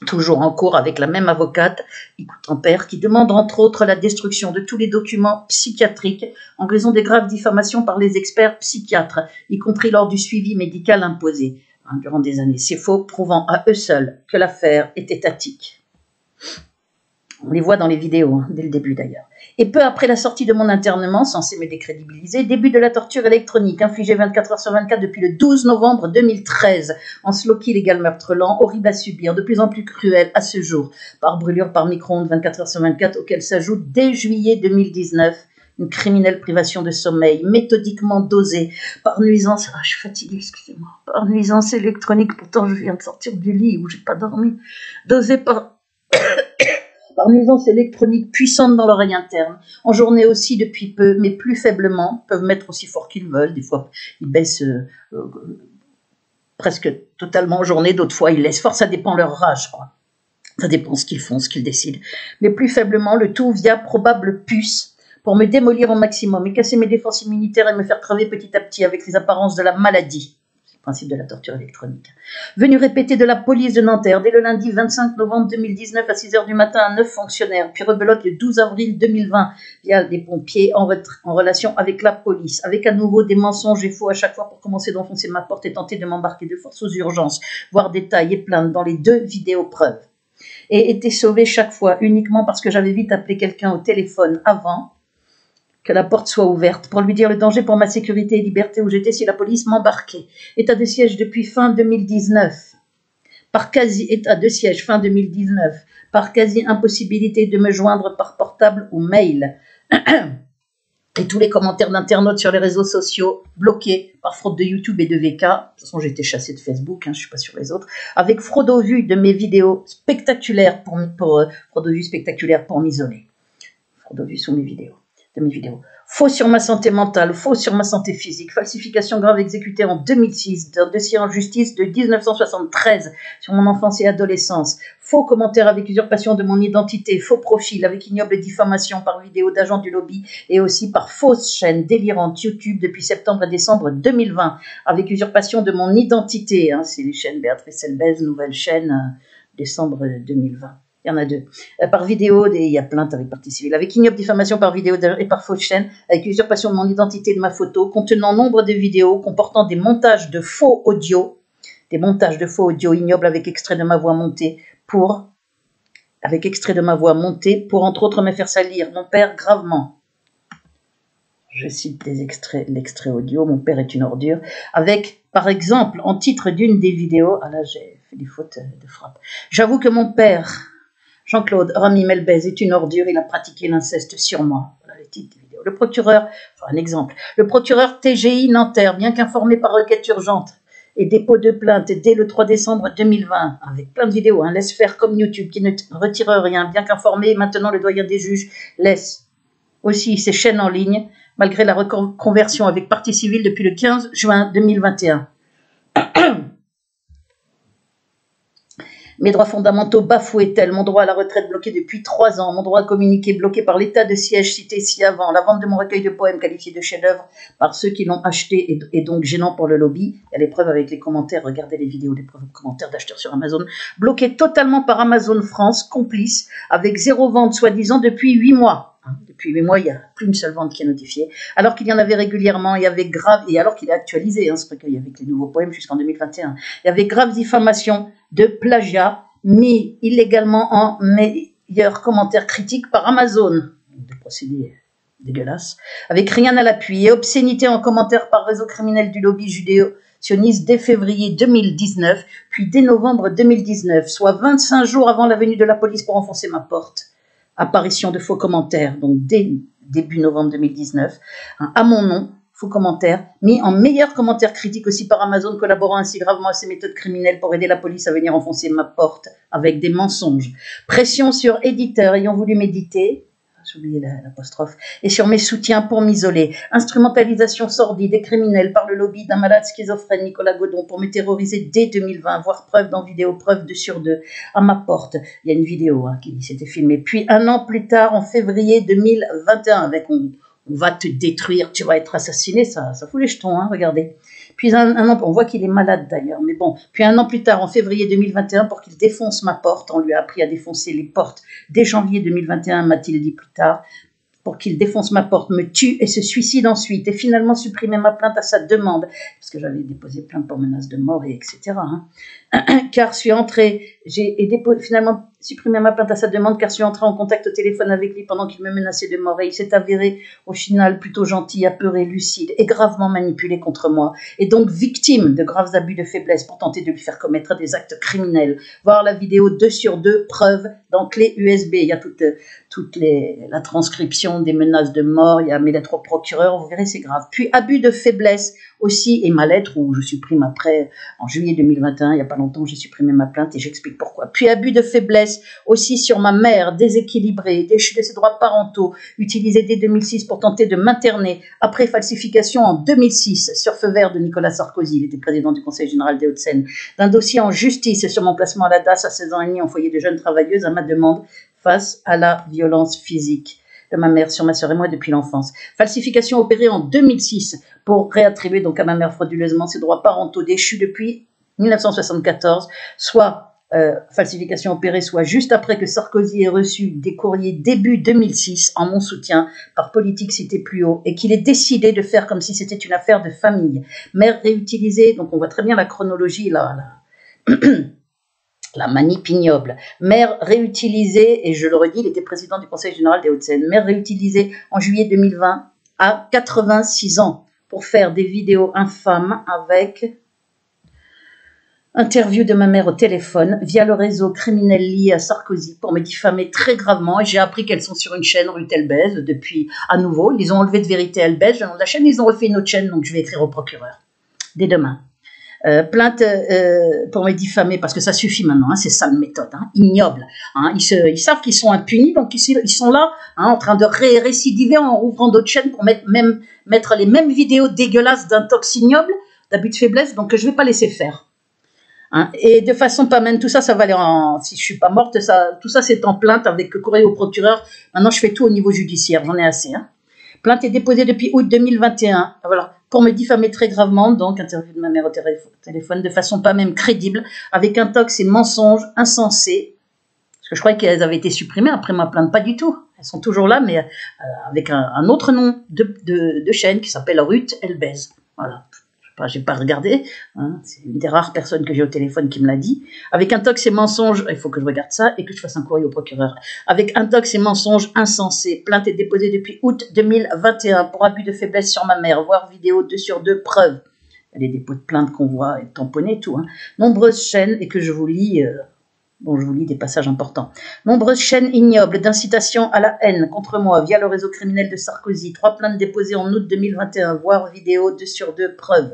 Speaker 1: Toujours en cours avec la même avocate, Écoute-en-Père, qui demande entre autres la destruction de tous les documents psychiatriques en raison des graves diffamations par les experts psychiatres, y compris lors du suivi médical imposé durant des années. C'est faux, prouvant à eux seuls que l'affaire est étatique. On les voit dans les vidéos, hein, dès le début d'ailleurs. Et peu après la sortie de mon internement, censé me décrédibiliser, début de la torture électronique, infligée 24 heures sur 24 depuis le 12 novembre 2013, en slow kill égal meurtre lent, horrible à subir, de plus en plus cruel à ce jour, par brûlure, par micro-ondes 24 heures sur 24, auquel s'ajoute dès juillet 2019, une criminelle privation de sommeil, méthodiquement dosée, par nuisance, je suis fatiguée, excusez-moi, par nuisance électronique, pourtant je viens de sortir du lit où j'ai pas dormi, dosée par nuisance électronique puissante dans l'oreille interne, en journée aussi depuis peu, mais plus faiblement, peuvent mettre aussi fort qu'ils veulent, des fois ils baissent presque totalement en journée, d'autres fois ils laissent fort, ça dépend leur rage, quoi. Ça dépend ce qu'ils font, ce qu'ils décident. Mais plus faiblement, le tout via probable puce, pour me démolir au maximum et casser mes défenses immunitaires et me faire crever petit à petit avec les apparences de la maladie. Principe de la torture électronique. Venu répéter de la police de Nanterre dès le lundi 25 novembre 2019 à 6 h du matin à 9 fonctionnaires, puis rebelote le 12 avril 2020 via des pompiers en relation avec la police, avec à nouveau des mensonges et faux à chaque fois pour commencer d'enfoncer ma porte et tenter de m'embarquer de force aux urgences, voire détails et plaintes dans les 2 vidéos preuves. Et été sauvé chaque fois uniquement parce que j'avais vite appelé quelqu'un au téléphone avant que la porte soit ouverte, pour lui dire le danger pour ma sécurité et liberté où j'étais si la police m'embarquait. État de siège depuis fin 2019. État de siège fin 2019. Par quasi impossibilité de me joindre par portable ou mail. Et tous les commentaires d'internautes sur les réseaux sociaux bloqués par fraude de YouTube et de VK. De toute façon, j'ai été chassée de Facebook, je ne suis pas sur les autres. Avec fraude au vu de mes vidéos spectaculaires fraude au vu spectaculaire pour m'isoler. Fraude au vu sous mes vidéos. Faux sur ma santé mentale, faux sur ma santé physique, falsification grave exécutée en 2006 d'un dossier en justice de 1973 sur mon enfance et adolescence, faux commentaires avec usurpation de mon identité, faux profil avec ignoble diffamation par vidéo d'agents du lobby et aussi par fausse chaîne délirante YouTube depuis septembre et décembre 2020 avec usurpation de mon identité, c'est les chaînes Béatrice Elbez, nouvelle chaîne, décembre 2020. Il y en a 2. Par vidéo, il y a plainte avec partie civile. Avec ignoble diffamation par vidéo et par fausse chaîne, avec usurpation de mon identité et de ma photo, contenant nombre de vidéos comportant des montages de faux audio, ignobles avec extrait de ma voix montée pour entre autres me faire salir mon père gravement. Je cite l'extrait audio, mon père est une ordure, avec, par exemple, en titre d'une des vidéos, là j'ai fait des fautes de frappe. J'avoue que mon père, Jean-Claude Rami Melbez, est une ordure, il a pratiqué l'inceste sur moi. Voilà les titres des vidéos. Le procureur TGI Nanterre, bien qu'informé par requête urgente et dépôt de plainte dès le 3 décembre 2020, avec plein de vidéos, laisse faire comme YouTube qui ne retire rien, bien qu'informé, maintenant le doyen des juges laisse aussi ses chaînes en ligne, malgré la reconversion avec partie civile depuis le 15 juin 2021. Mes droits fondamentaux bafoués tels, mon droit à la retraite bloqué depuis 3 ans, mon droit à communiquer bloqué par l'état de siège cité ci-avant, la vente de mon recueil de poèmes qualifié de chef-d'œuvre par ceux qui l'ont acheté et donc gênant pour le lobby. Il y a les preuves avec les commentaires, regardez les vidéos, les preuves commentaires d'acheteurs sur Amazon, bloqué totalement par Amazon France, complice, avec 0 vente soi-disant depuis 8 mois. Depuis 8 mois, il n'y a plus une seule vente qui est notifiée, alors qu'il y en avait régulièrement, et alors qu'il est actualisé, ce recueil avec les nouveaux poèmes jusqu'en 2021. Il y avait grave diffamation de plagiat, mis illégalement en meilleur commentaire critique par Amazon. Des procédés dégueulasses, avec rien à l'appui, et obscénité en commentaire par réseau criminel du lobby judéo-sioniste dès février 2019, puis dès novembre 2019, soit 25 jours avant la venue de la police pour enfoncer ma porte. Apparition de faux commentaires, donc dès début novembre 2019, à mon nom, faux commentaires, mis en meilleur commentaire critique aussi par Amazon, collaborant ainsi gravement à ces méthodes criminelles pour aider la police à venir enfoncer ma porte avec des mensonges. Pression sur éditeurs ayant voulu m'éditer, j'ai oublié l'apostrophe, et sur mes soutiens pour m'isoler. Instrumentalisation sordide et criminelle par le lobby d'un malade schizophrène, Nicolas Godon, pour me terroriser dès 2020, voire preuve dans vidéo, preuve 2 sur 2, à ma porte. Il y a une vidéo qui s'était filmée. Puis 1 an plus tard, en février 2021, avec on va te détruire, tu vas être assassiné, ça fout les jetons, regardez. Puis un an, on voit qu'il est malade d'ailleurs, mais bon. Puis 1 an plus tard, en février 2021, pour qu'il défonce ma porte, on lui a appris à défoncer les portes. Dès janvier 2021, m'a-t-il dit plus tard, pour qu'il défonce ma porte, me tue et se suicide ensuite, et finalement supprimer ma plainte à sa demande, parce que j'avais déposé plainte pour menace de mort, et etc. car je suis entrée, finalement supprimé ma plainte à sa demande, car je suis entrée en contact au téléphone avec lui pendant qu'il me menaçait de mort, et il s'est avéré au final plutôt gentil, apeuré, lucide et gravement manipulé contre moi, et donc victime de graves abus de faiblesse pour tenter de lui faire commettre des actes criminels. Voir la vidéo 2 sur 2, preuve dans clé USB, il y a la transcription des menaces de mort, il y a mes lettres au procureur, vous verrez c'est grave. Puis abus de faiblesse aussi, et ma lettre où je supprime après, en juillet 2021, il n'y a pas longtemps, j'ai supprimé ma plainte et j'explique pourquoi. Puis abus de faiblesse aussi sur ma mère, déséquilibrée, déchue de ses droits parentaux, utilisée dès 2006 pour tenter de m'interner, après falsification en 2006 sur feu vert de Nicolas Sarkozy, il était président du Conseil général des Hauts-de-Seine, d'un dossier en justice sur mon placement à la DAS à 16 ans et demi en foyer de jeunes travailleuses à ma demande face à la violence physique de ma mère sur ma sœur et moi depuis l'enfance. Falsification opérée en 2006 pour réattribuer donc à ma mère frauduleusement ses droits parentaux déchus depuis 1974, soit falsification opérée, soit juste après que Sarkozy ait reçu des courriers début 2006 en mon soutien par politique cité plus haut et qu'il ait décidé de faire comme si c'était une affaire de famille. Mère réutilisée, donc on voit très bien la chronologie là. La manip ignoble. Mère réutilisée, et je le redis, il était président du Conseil général des Hauts-de-Seine, mère réutilisée en juillet 2020 à 86 ans pour faire des vidéos infâmes avec interview de ma mère au téléphone via le réseau criminel lié à Sarkozy pour me diffamer très gravement. Et j'ai appris qu'elles sont sur une chaîne rue Telbez depuis à nouveau. Ils ont enlevé de vérité Elbez, le nom de la chaîne, ils ont refait une autre chaîne, donc je vais écrire au procureur dès demain. Plainte pour me diffamer, parce que ça suffit maintenant, hein, c'est ça la méthode, hein, ignoble. Hein, ils savent qu'ils sont impunis, donc ils sont là hein, en train de récidiver en ouvrant d'autres chaînes pour mettre les mêmes vidéos dégueulasses d'un tox ignoble, d'abus de faiblesse, donc je ne vais pas laisser faire. Hein, et de façon pas même, tout ça, ça va aller si je suis pas morte, tout ça c'est en plainte avec courrier au procureur. Maintenant je fais tout au niveau judiciaire, j'en ai assez. Hein. Plainte est déposée depuis août 2021. Voilà. Pour me diffamer très gravement, donc interview de ma mère au téléphone, de façon pas même crédible, avec intox et mensonges insensés, parce que je croyais qu'elles avaient été supprimées après ma plainte, pas du tout. Elles sont toujours là, mais avec un autre nom de chaîne qui s'appelle Ruth Elbez. Voilà. J'ai pas regardé, hein, c'est une des rares personnes que j'ai au téléphone qui me l'a dit. Avec intox et mensonges, il faut que je regarde ça et que je fasse un courrier au procureur. Avec intox et mensonges insensés, plainte est déposée depuis août 2021 pour abus de faiblesse sur ma mère, voire vidéo 2 sur 2, preuve. Il y a des dépôts de plainte qu'on voit et tamponnés et tout. Hein. Nombreuses chaînes et que je vous lis... je vous lis des passages importants. Nombreuses chaînes ignobles d'incitation à la haine contre moi via le réseau criminel de Sarkozy. 3 plaintes déposées en août 2021, voire vidéo 2 sur 2, preuves.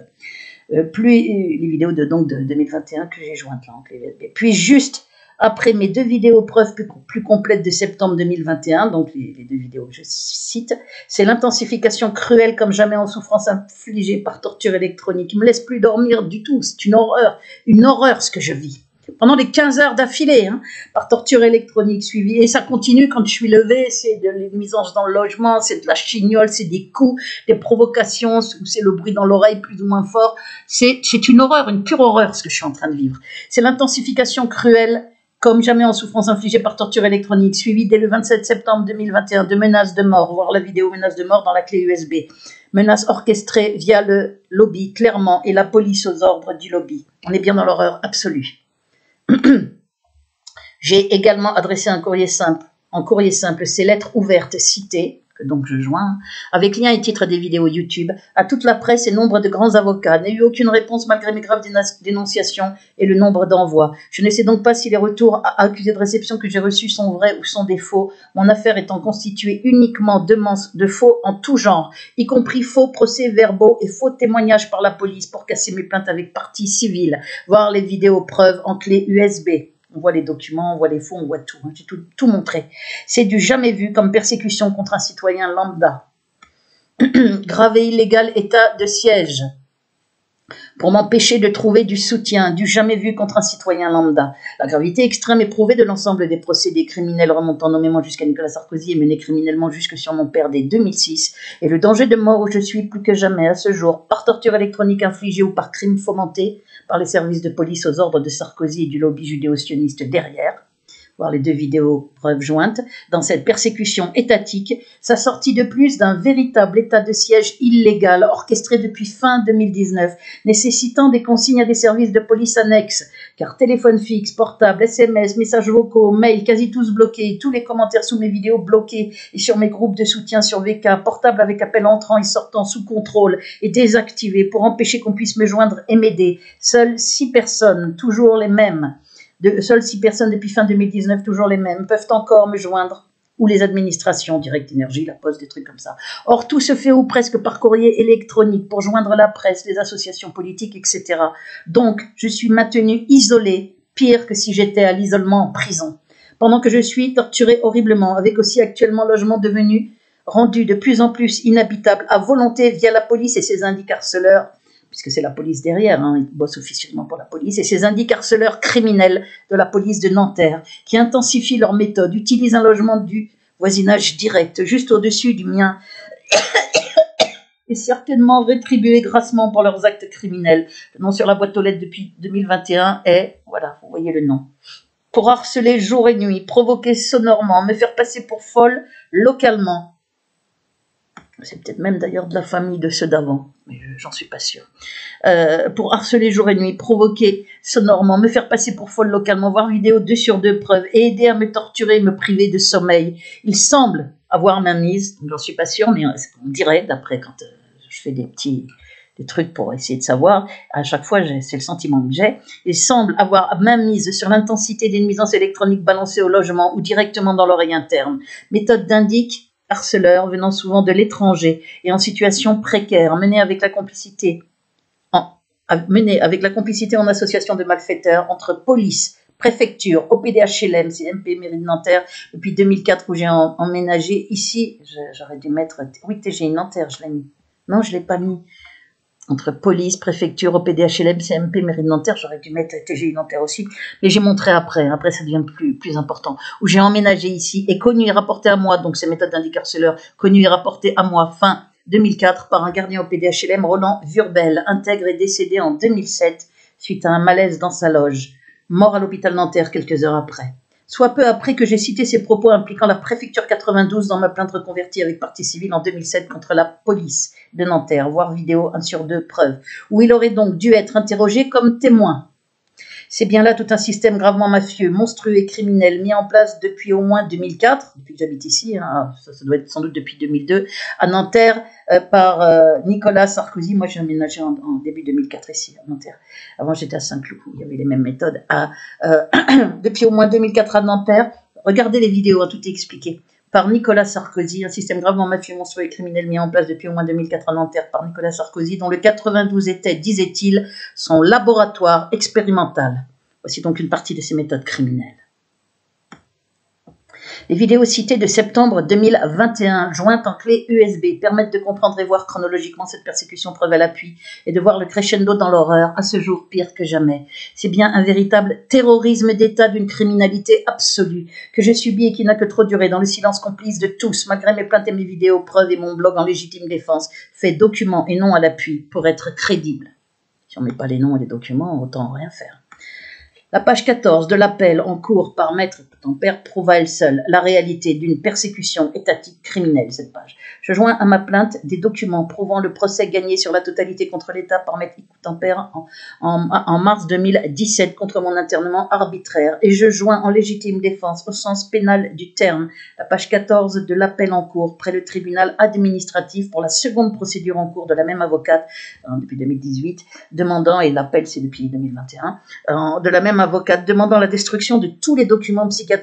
Speaker 1: Les vidéos de 2021 que j'ai jointes là en clé USB. Puis juste après mes 2 vidéos preuves plus complètes de septembre 2021, donc les 2 vidéos que je cite, c'est l'intensification cruelle comme jamais en souffrance infligée par torture électronique. Il ne me laisse plus dormir du tout, c'est une horreur ce que je vis. Pendant des 15 heures d'affilée, hein, par torture électronique suivie. Et ça continue quand je suis levée, c'est de la nuisance dans le logement, c'est de la chignole, c'est des coups, des provocations, c'est le bruit dans l'oreille plus ou moins fort. C'est une horreur, une pure horreur ce que je suis en train de vivre. C'est l'intensification cruelle, comme jamais en souffrance infligée par torture électronique, suivie dès le 27 septembre 2021 de menaces de mort, voir la vidéo menaces de mort dans la clé USB. Menaces orchestrées via le lobby, clairement, et la police aux ordres du lobby. On est bien dans l'horreur absolue. J'ai également adressé en courrier simple ces lettres ouvertes citées, que donc je joins, avec lien et titre des vidéos YouTube, à toute la presse et nombre de grands avocats. N'ai eu aucune réponse malgré mes graves dénonciations et le nombre d'envois. Je ne sais donc pas si les retours à accusés de réception que j'ai reçus sont vrais ou sont des faux, mon affaire étant constituée uniquement de faux en tout genre, y compris faux procès-verbaux et faux témoignages par la police pour casser mes plaintes avec partie civile, voir les vidéos preuves en clé USB. On voit les documents, on voit les faux, on voit tout. Hein. J'ai tout montré. C'est du jamais vu comme persécution contre un citoyen lambda. Grave et illégal état de siège. Pour m'empêcher de trouver du soutien, du jamais vu contre un citoyen lambda. La gravité extrême éprouvée de l'ensemble des procédés criminels remontant nommément jusqu'à Nicolas Sarkozy et menés criminellement jusque sur mon père dès 2006, et le danger de mort où je suis plus que jamais à ce jour, par torture électronique infligée ou par crime fomenté par les services de police aux ordres de Sarkozy et du lobby judéo-sioniste derrière, voir les 2 vidéos preuves jointes, dans cette persécution étatique, s'assortit de plus d'un véritable état de siège illégal orchestré depuis fin 2019, nécessitant des consignes à des services de police annexes, car téléphone fixe, portable, SMS, messages vocaux, mails, quasi tous bloqués, tous les commentaires sous mes vidéos bloqués et sur mes groupes de soutien sur VK, portable avec appel entrant et sortant sous contrôle et désactivé pour empêcher qu'on puisse me joindre et m'aider. Seules 6 personnes, toujours les mêmes, seules 6 personnes depuis fin 2019, toujours les mêmes, peuvent encore me joindre, ou les administrations, Direct Énergie, La Poste, des trucs comme ça. Or, tout se fait ou presque par courrier électronique pour joindre la presse, les associations politiques, etc. Donc, je suis maintenue isolée, pire que si j'étais à l'isolement en prison. Pendant que je suis torturée horriblement, avec aussi actuellement logement devenu rendu de plus en plus inhabitable à volonté via la police et ses indices harceleurs, puisque c'est la police derrière, ils bossent officiellement pour la police, et ces indices harceleurs criminels de la police de Nanterre, qui intensifient leur méthode, utilisent un logement du voisinage direct, juste au-dessus du mien, et certainement rétribués grassement pour leurs actes criminels. Le nom sur la boîte aux lettres depuis 2021 est, voilà, vous voyez le nom. Pour harceler jour et nuit, provoquer sonorement, me faire passer pour folle localement. C'est peut-être même d'ailleurs de la famille de ceux d'avant, mais j'en suis pas sûre. Pour harceler jour et nuit, provoquer sonorement, me faire passer pour folle localement, voir vidéo 2 sur 2 preuves et aider à me torturer, me priver de sommeil. Il semble avoir ma mise, j'en suis pas sûre, mais on dirait, d'après quand je fais des trucs pour essayer de savoir, à chaque fois c'est le sentiment que j'ai, il semble avoir main mise sur l'intensité des nuisances électroniques balancées au logement ou directement dans l'oreille interne. Méthode d'indique, harceleurs venant souvent de l'étranger et en situation précaire, menés avec la complicité en association de malfaiteurs entre police, préfecture, OPDHLM, CMP, mairie de Nanterre, depuis 2004 où j'ai emménagé ici, j'aurais dû mettre, oui, TGI Nanterre, je l'ai mis, non, je ne l'ai pas mis, entre police, préfecture, OPDHLM, CMP, mairie de Nanterre, j'aurais dû mettre TGI Nanterre aussi, mais j'ai montré après ça devient plus important, où j'ai emménagé ici et connu et rapporté à moi, donc ces méthodes d'indique harceleur, connu et rapporté à moi fin 2004 par un gardien OPDHLM, Roland Vurbel, intègre et décédé en 2007 suite à un malaise dans sa loge, mort à l'hôpital Nanterre quelques heures après. Soit peu après que j'ai cité ces propos impliquant la préfecture 92 dans ma plainte reconvertie avec partie civile en 2007 contre la police de Nanterre, voire vidéo 1 sur 2 preuves, où il aurait donc dû être interrogé comme témoin. C'est bien là tout un système gravement mafieux, monstrueux et criminel mis en place depuis au moins 2004, depuis que j'habite ici, ça doit être sans doute depuis 2002, à Nanterre par Nicolas Sarkozy. Moi j'ai aménagé en début 2004 ici à Nanterre. Avant j'étais à Saint-Cloud où il y avait les mêmes méthodes. Depuis au moins 2004 à Nanterre, regardez les vidéos, tout est expliqué. Par Nicolas Sarkozy, un système gravement mafieux, monstrueux et criminel mis en place depuis au moins 2004 à Nanterre par Nicolas Sarkozy, dont le 92 était, disait-il, son laboratoire expérimental. Voici donc une partie de ces méthodes criminelles. Les vidéos citées de septembre 2021, jointes en clé USB, permettent de comprendre et voir chronologiquement cette persécution preuve à l'appui et de voir le crescendo dans l'horreur, à ce jour pire que jamais. C'est bien un véritable terrorisme d'État d'une criminalité absolue que je subis et qui n'a que trop duré dans le silence complice de tous, malgré mes plaintes et mes vidéos preuves et mon blog en légitime défense, fait document et non à l'appui pour être crédible. Si on ne met pas les noms et les documents, autant rien faire. La page 14 de l'appel en cours par Maître Tampère prouve à elle seule la réalité d'une persécution étatique criminelle, cette page. Je joins à ma plainte des documents prouvant le procès gagné sur la totalité contre l'État par Maître Tampère en mars 2017 contre mon internement arbitraire. Et je joins en légitime défense au sens pénal du terme la page 14 de l'appel en cours près le tribunal administratif pour la seconde procédure en cours de la même avocate depuis 2018, demandant, et l'appel c'est depuis 2021, de la même avocate demandant la destruction de tous les documents psychiatriques,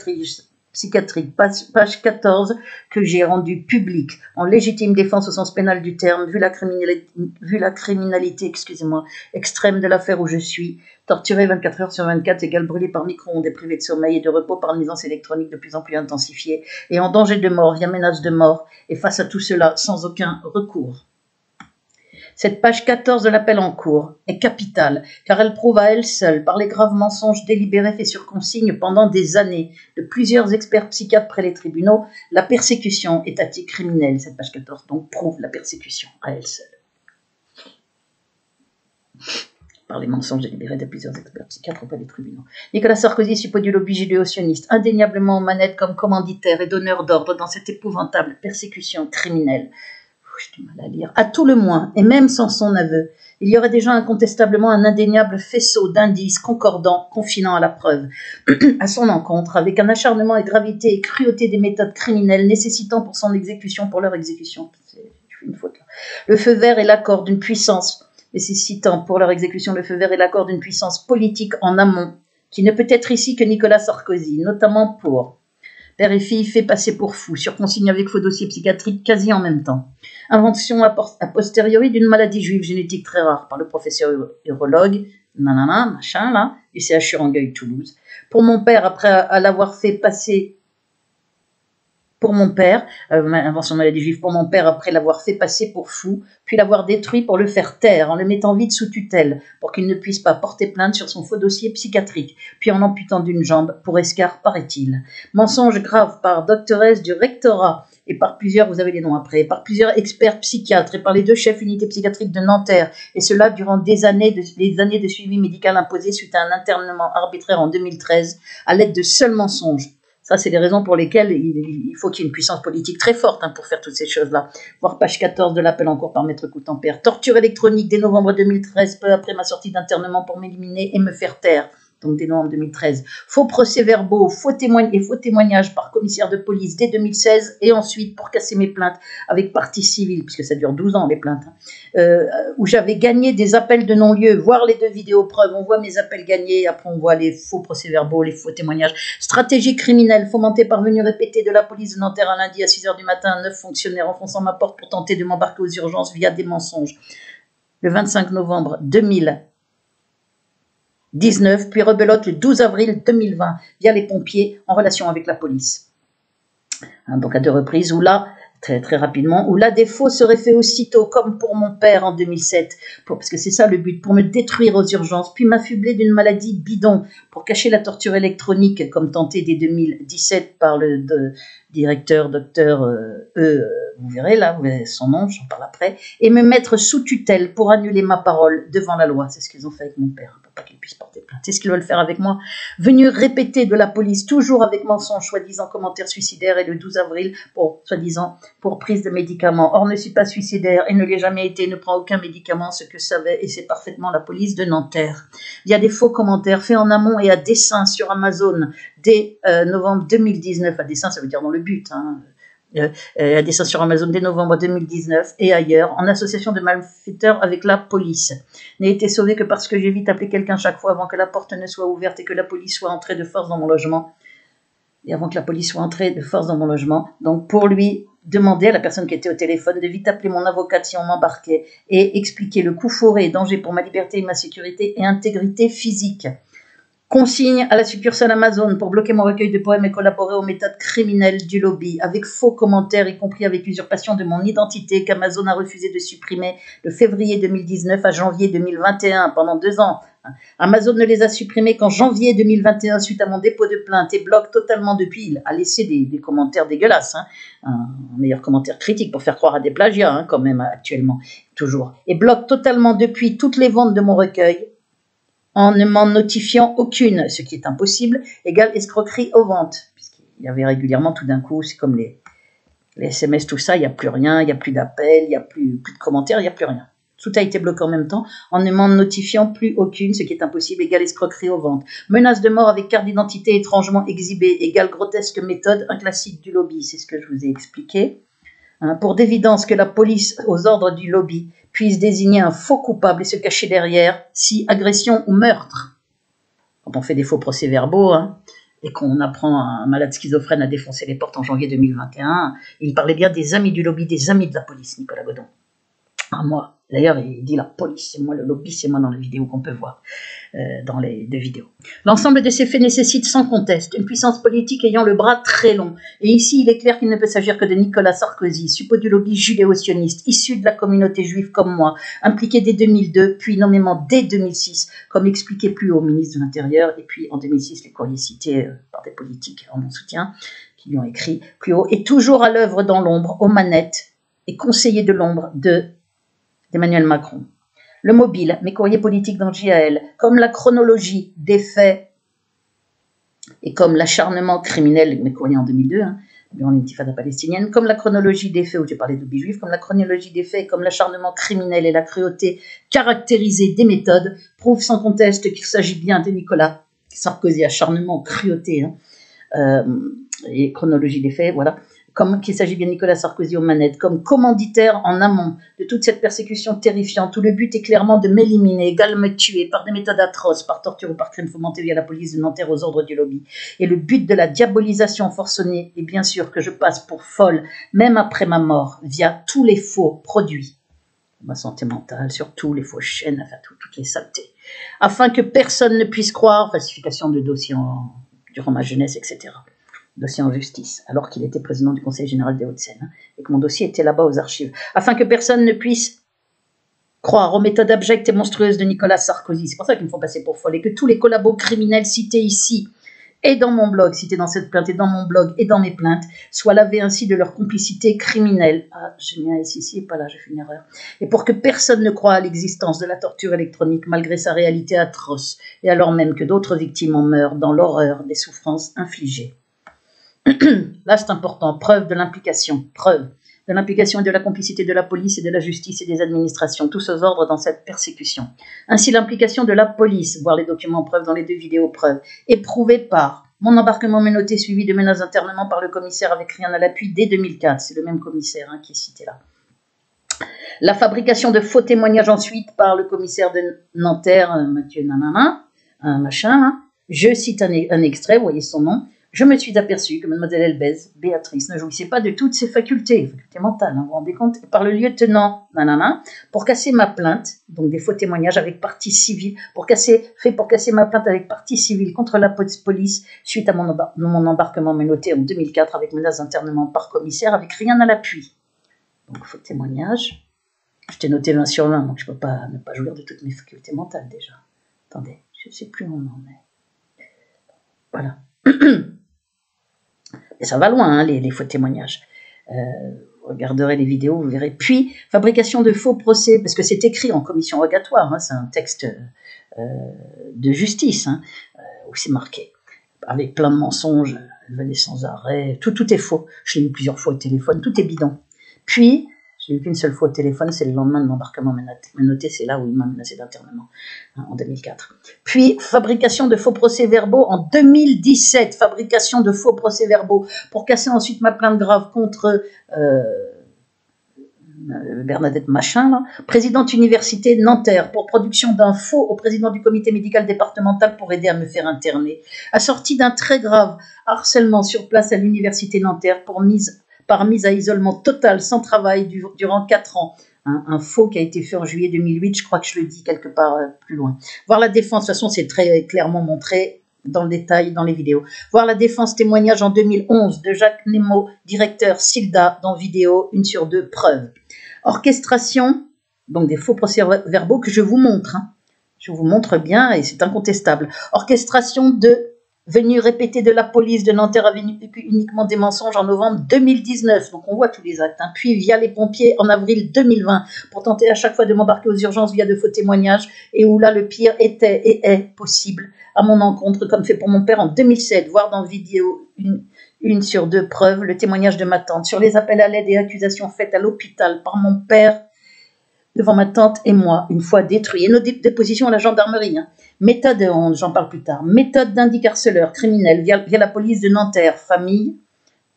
Speaker 1: page 14, que j'ai rendu public en légitime défense au sens pénal du terme, vu la criminalité extrême de l'affaire où je suis, torturé 24 heures sur 24, égale brûlé par micro-ondes et privé de sommeil et de repos par nuisance électronique de plus en plus intensifiée, et en danger de mort via menace de mort, et face à tout cela, sans aucun recours. Cette page 14 de l'appel en cours est capitale, car elle prouve à elle seule, par les graves mensonges délibérés faits sur consigne pendant des années de plusieurs experts psychiatres près les tribunaux, la persécution étatique criminelle. Cette page 14 donc prouve la persécution à elle seule. par les mensonges délibérés de plusieurs experts psychiatres auprès des tribunaux. Nicolas Sarkozy suppose du lobby judéo-sioniste, indéniablement aux manettes comme commanditaire et donneur d'ordre dans cette épouvantable persécution criminelle. J'ai du mal à lire. À tout le moins, et même sans son aveu, il y aurait déjà incontestablement un indéniable faisceau d'indices concordants, confinant à la preuve, à son encontre, avec un acharnement et gravité et cruauté des méthodes criminelles nécessitant pour son exécution, pour leur exécution, je fais une faute là, le feu vert et l'accord d'une puissance, nécessitant pour leur exécution le feu vert et l'accord d'une puissance politique en amont, qui ne peut être ici que Nicolas Sarkozy, notamment pour père et fille fait passer pour fou, sur consigne avec faux dossier psychiatrique quasi en même temps. Invention a posteriori d'une maladie juive génétique très rare par le professeur urologue, nanana, machin là, du CHU Rangueil Toulouse. Pour mon père, après l'avoir fait passer... Pour mon père, invention de maladie juive, pour mon père après l'avoir fait passer pour fou, puis l'avoir détruit pour le faire taire, en le mettant vite sous tutelle, pour qu'il ne puisse pas porter plainte sur son faux dossier psychiatrique, puis en amputant d'une jambe, pour escarre, paraît-il. Mensonge grave par doctoresse du rectorat, et par plusieurs, vous avez les noms après, par plusieurs experts psychiatres, et par les 2 chefs unités psychiatriques de Nanterre, et cela durant des années de suivi médical imposé suite à un internement arbitraire en 2013, à l'aide de seuls mensonges. Ça, c'est les raisons pour lesquelles il faut qu'il y ait une puissance politique très forte pour faire toutes ces choses-là. Voir page 14 de l'appel en cours par Maître Coutempère. Torture électronique dès novembre 2013, peu après ma sortie d'internement pour m'éliminer et me faire taire. Donc dès novembre 2013. Faux procès-verbaux, faux témoignages par commissaire de police dès 2016 et ensuite pour casser mes plaintes avec partie civile, puisque ça dure 12 ans les plaintes, où j'avais gagné des appels de non-lieu, voir les 2 vidéos preuves, on voit mes appels gagnés, après on voit les faux procès-verbaux, les faux témoignages. Stratégie criminelle fomentée par venue répétée de la police de Nanterre un lundi à 6h du matin, 9 fonctionnaires enfonçant ma porte pour tenter de m'embarquer aux urgences via des mensonges. Le 25 novembre 2019, puis rebelote le 12 avril 2020 via les pompiers en relation avec la police. Donc à 2 reprises, où là, très rapidement, où là des faux seraient faits aussitôt, comme pour mon père en 2007, parce que c'est ça le but, pour me détruire aux urgences, puis m'affubler d'une maladie bidon, pour cacher la torture électronique, comme tenté dès 2017 par le directeur, docteur, vous verrez là, vous verrez son nom, j'en parle après, et me mettre sous tutelle pour annuler ma parole devant la loi. C'est ce qu'ils ont fait avec mon père, pour pas qu'il puisse porter plainte. C'est ce qu'ils veulent faire avec moi. Venu répéter de la police, toujours avec mensonge, soi-disant commentaire suicidaire, et le 12 avril, soi-disant, pour prise de médicaments. Or, ne suis pas suicidaire et ne l'ai jamais été, ne prends aucun médicament, ce que savait, et c'est parfaitement la police de Nanterre. Il y a des faux commentaires faits en amont et à dessein sur Amazon dès novembre 2019. À dessein, ça veut dire dans le but, à dessein sur Amazon dès novembre 2019 et ailleurs, en association de malfaiteurs avec la police. N'ai été sauvé que parce que j'ai vite appelé quelqu'un chaque fois avant que la porte ne soit ouverte et que la police soit entrée de force dans mon logement. Et avant que la police soit entrée de force dans mon logement. Donc pour lui, demander à la personne qui était au téléphone de vite appeler mon avocate si on m'embarquait et expliquer le coup foré et danger pour ma liberté et ma sécurité et intégrité physique. Consigne à la succursale Amazon pour bloquer mon recueil de poèmes et collaborer aux méthodes criminelles du lobby, avec faux commentaires, y compris avec l'usurpation de mon identité qu'Amazon a refusé de supprimer de février 2019 à janvier 2021, pendant 2 ans. Amazon ne les a supprimés qu'en janvier 2021 suite à mon dépôt de plainte et bloque totalement depuis. Il a laissé des commentaires dégueulasses, un meilleur commentaire critique pour faire croire à des plagiats quand même actuellement, toujours. Et bloque totalement depuis toutes les ventes de mon recueil, en ne m'en notifiant aucune, ce qui est impossible, égale escroquerie aux ventes. Puisqu'il y avait régulièrement, tout d'un coup, c'est comme les SMS, tout ça, il n'y a plus rien, il n'y a plus d'appels, il n'y a plus de commentaires, il n'y a plus rien. Tout a été bloqué en même temps, en ne m'en notifiant plus aucune, ce qui est impossible, égale escroquerie aux ventes. Menace de mort avec carte d'identité étrangement exhibée, égale grotesque méthode, un classique du lobby, c'est ce que je vous ai expliqué. Pour d'évidence que la police, aux ordres du lobby, puisse désigner un faux coupable et se cacher derrière, si agression ou meurtre. Quand on fait des faux procès-verbaux, et qu'on apprend à un malade schizophrène à défoncer les portes en janvier 2021, il parlait bien des amis du lobby, des amis de la police, Nicolas Godon. Moi. D'ailleurs, il dit la police, c'est moi, le lobby, c'est moi dans la vidéo qu'on peut voir, dans les 2 vidéos. L'ensemble de ces faits nécessite sans conteste une puissance politique ayant le bras très long. Et ici, il est clair qu'il ne peut s'agir que de Nicolas Sarkozy, suppôt du lobby judéo-sioniste, issu de la communauté juive comme moi, impliqué dès 2002, puis nommément dès 2006, comme expliqué plus haut au ministre de l'Intérieur, et puis en 2006, les courriers cités par des politiques en mon soutien, qui lui ont écrit plus haut, et toujours à l'œuvre dans l'ombre, aux manettes, et conseiller de l'ombre d'Emmanuel Macron. le mobile, mes courriers politiques dans JAL, comme la chronologie des faits et comme l'acharnement criminel, mes courriers en 2002, durant l'intifada palestinienne, comme la chronologie des faits, où j'ai parlé de juifs, comme la chronologie des faits, comme l'acharnement criminel et la cruauté caractérisée des méthodes, prouvent sans conteste qu'il s'agit bien de Nicolas Sarkozy, acharnement, cruauté, et chronologie des faits, voilà, comme qu'il s'agit bien de Nicolas Sarkozy aux manettes, comme commanditaire en amont de toute cette persécution terrifiante, où le but est clairement de m'éliminer, également me tuer par des méthodes atroces, par torture ou par crime fomenté via la police de Nanterre aux ordres du lobby. Et le but de la diabolisation forcenée est bien sûr que je passe pour folle, même après ma mort, via tous les faux produits, ma santé mentale, surtout les fausses chaînes, enfin toutes les saletés, afin que personne ne puisse croire, falsification de dossiers durant ma jeunesse, etc., dossier en justice, alors qu'il était président du Conseil général des Hauts-de-Seine, et que mon dossier était là-bas aux archives, afin que personne ne puisse croire aux méthodes abjectes et monstrueuses de Nicolas Sarkozy. C'est pour ça qu'ils me font passer pour folle, et que tous les collabos criminels cités ici, et dans mon blog, cités dans cette plainte, et dans mon blog, et dans mes plaintes, soient lavés ainsi de leur complicité criminelle. Ah, j'ai mis un S ici, et pas là, j'ai fait une erreur. Et pour que personne ne croie à l'existence de la torture électronique, malgré sa réalité atroce, et alors même que d'autres victimes en meurent dans l'horreur des souffrances infligées. Là, c'est important. Preuve de l'implication. Preuve de l'implication et de la complicité de la police et de la justice et des administrations, tous aux ordres dans cette persécution. Ainsi, l'implication de la police, voir les documents preuves dans les 2 vidéos preuves, est prouvée par mon embarquement menotté suivi de menaces d'internement par le commissaire avec rien à l'appui dès 2004. C'est le même commissaire qui est cité là. La fabrication de faux témoignages ensuite par le commissaire de Nanterre, Mathieu Nanana, machin. Je cite un extrait, vous voyez son nom. Je me suis aperçu que mademoiselle Elbez, Béatrice, ne jouissait pas de toutes ses facultés mentales, vous vous rendez compte, par le lieutenant, nanana, pour casser ma plainte, donc des faux témoignages avec partie civile, pour casser ma plainte avec partie civile contre la police, suite à mon embarquement menotté en 2004 avec menace d'internement par commissaire, avec rien à l'appui. Donc faux témoignages. Je t'ai noté 20 sur 20, donc je ne peux pas ne pas jouir de toutes mes facultés mentales déjà. Attendez, je ne sais plus où on en est. Voilà. Et ça va loin, les faux témoignages. Vous regarderez les vidéos, vous verrez. Puis, fabrication de faux procès, parce que c'est écrit en commission rogatoire, c'est un texte de justice, où c'est marqué, avec plein de mensonges, elle venait sans arrêt, tout est faux. Je l'ai eu plusieurs fois au téléphone, tout est bidon. Puis, je l'ai eu qu'une seule fois au téléphone, c'est le lendemain de l'embarquement menotté, c'est là où il m'a menacé d'internement, en 2004. Puis, fabrication de faux procès-verbaux en 2017, fabrication de faux procès-verbaux pour casser ensuite ma plainte grave contre Bernadette Machin, là, présidente université Nanterre, pour production d'un faux au président du comité médical départemental pour aider à me faire interner, assorti d'un très grave harcèlement sur place à l'université Nanterre par mise à isolement total, sans travail, durant 4 ans. Un faux qui a été fait en juillet 2008, je crois que je le dis quelque part plus loin. Voir la défense, de toute façon, c'est très clairement montré dans le détail, dans les vidéos. Voir la défense témoignage en 2011 de Jacques Nemo, directeur SILDA, dans vidéo 1 sur 2, preuve. Orchestration, donc des faux procès-verbaux que je vous montre. Je vous montre bien et c'est incontestable. Orchestration de venue répétée de la police de Nanterre avait uniquement des mensonges en novembre 2019. Donc on voit tous les actes. Puis via les pompiers en avril 2020 pour tenter à chaque fois de m'embarquer aux urgences via de faux témoignages et où là le pire était et est possible à mon encontre comme fait pour mon père en 2007. Voir dans vidéo 1 sur 2 preuves le témoignage de ma tante sur les appels à l'aide et accusations faites à l'hôpital par mon père devant ma tante et moi, une fois détruits. Et nos dépositions à la gendarmerie. Méthode, j'en parle plus tard, méthode d'indicarceleur criminel via la police de Nanterre, famille,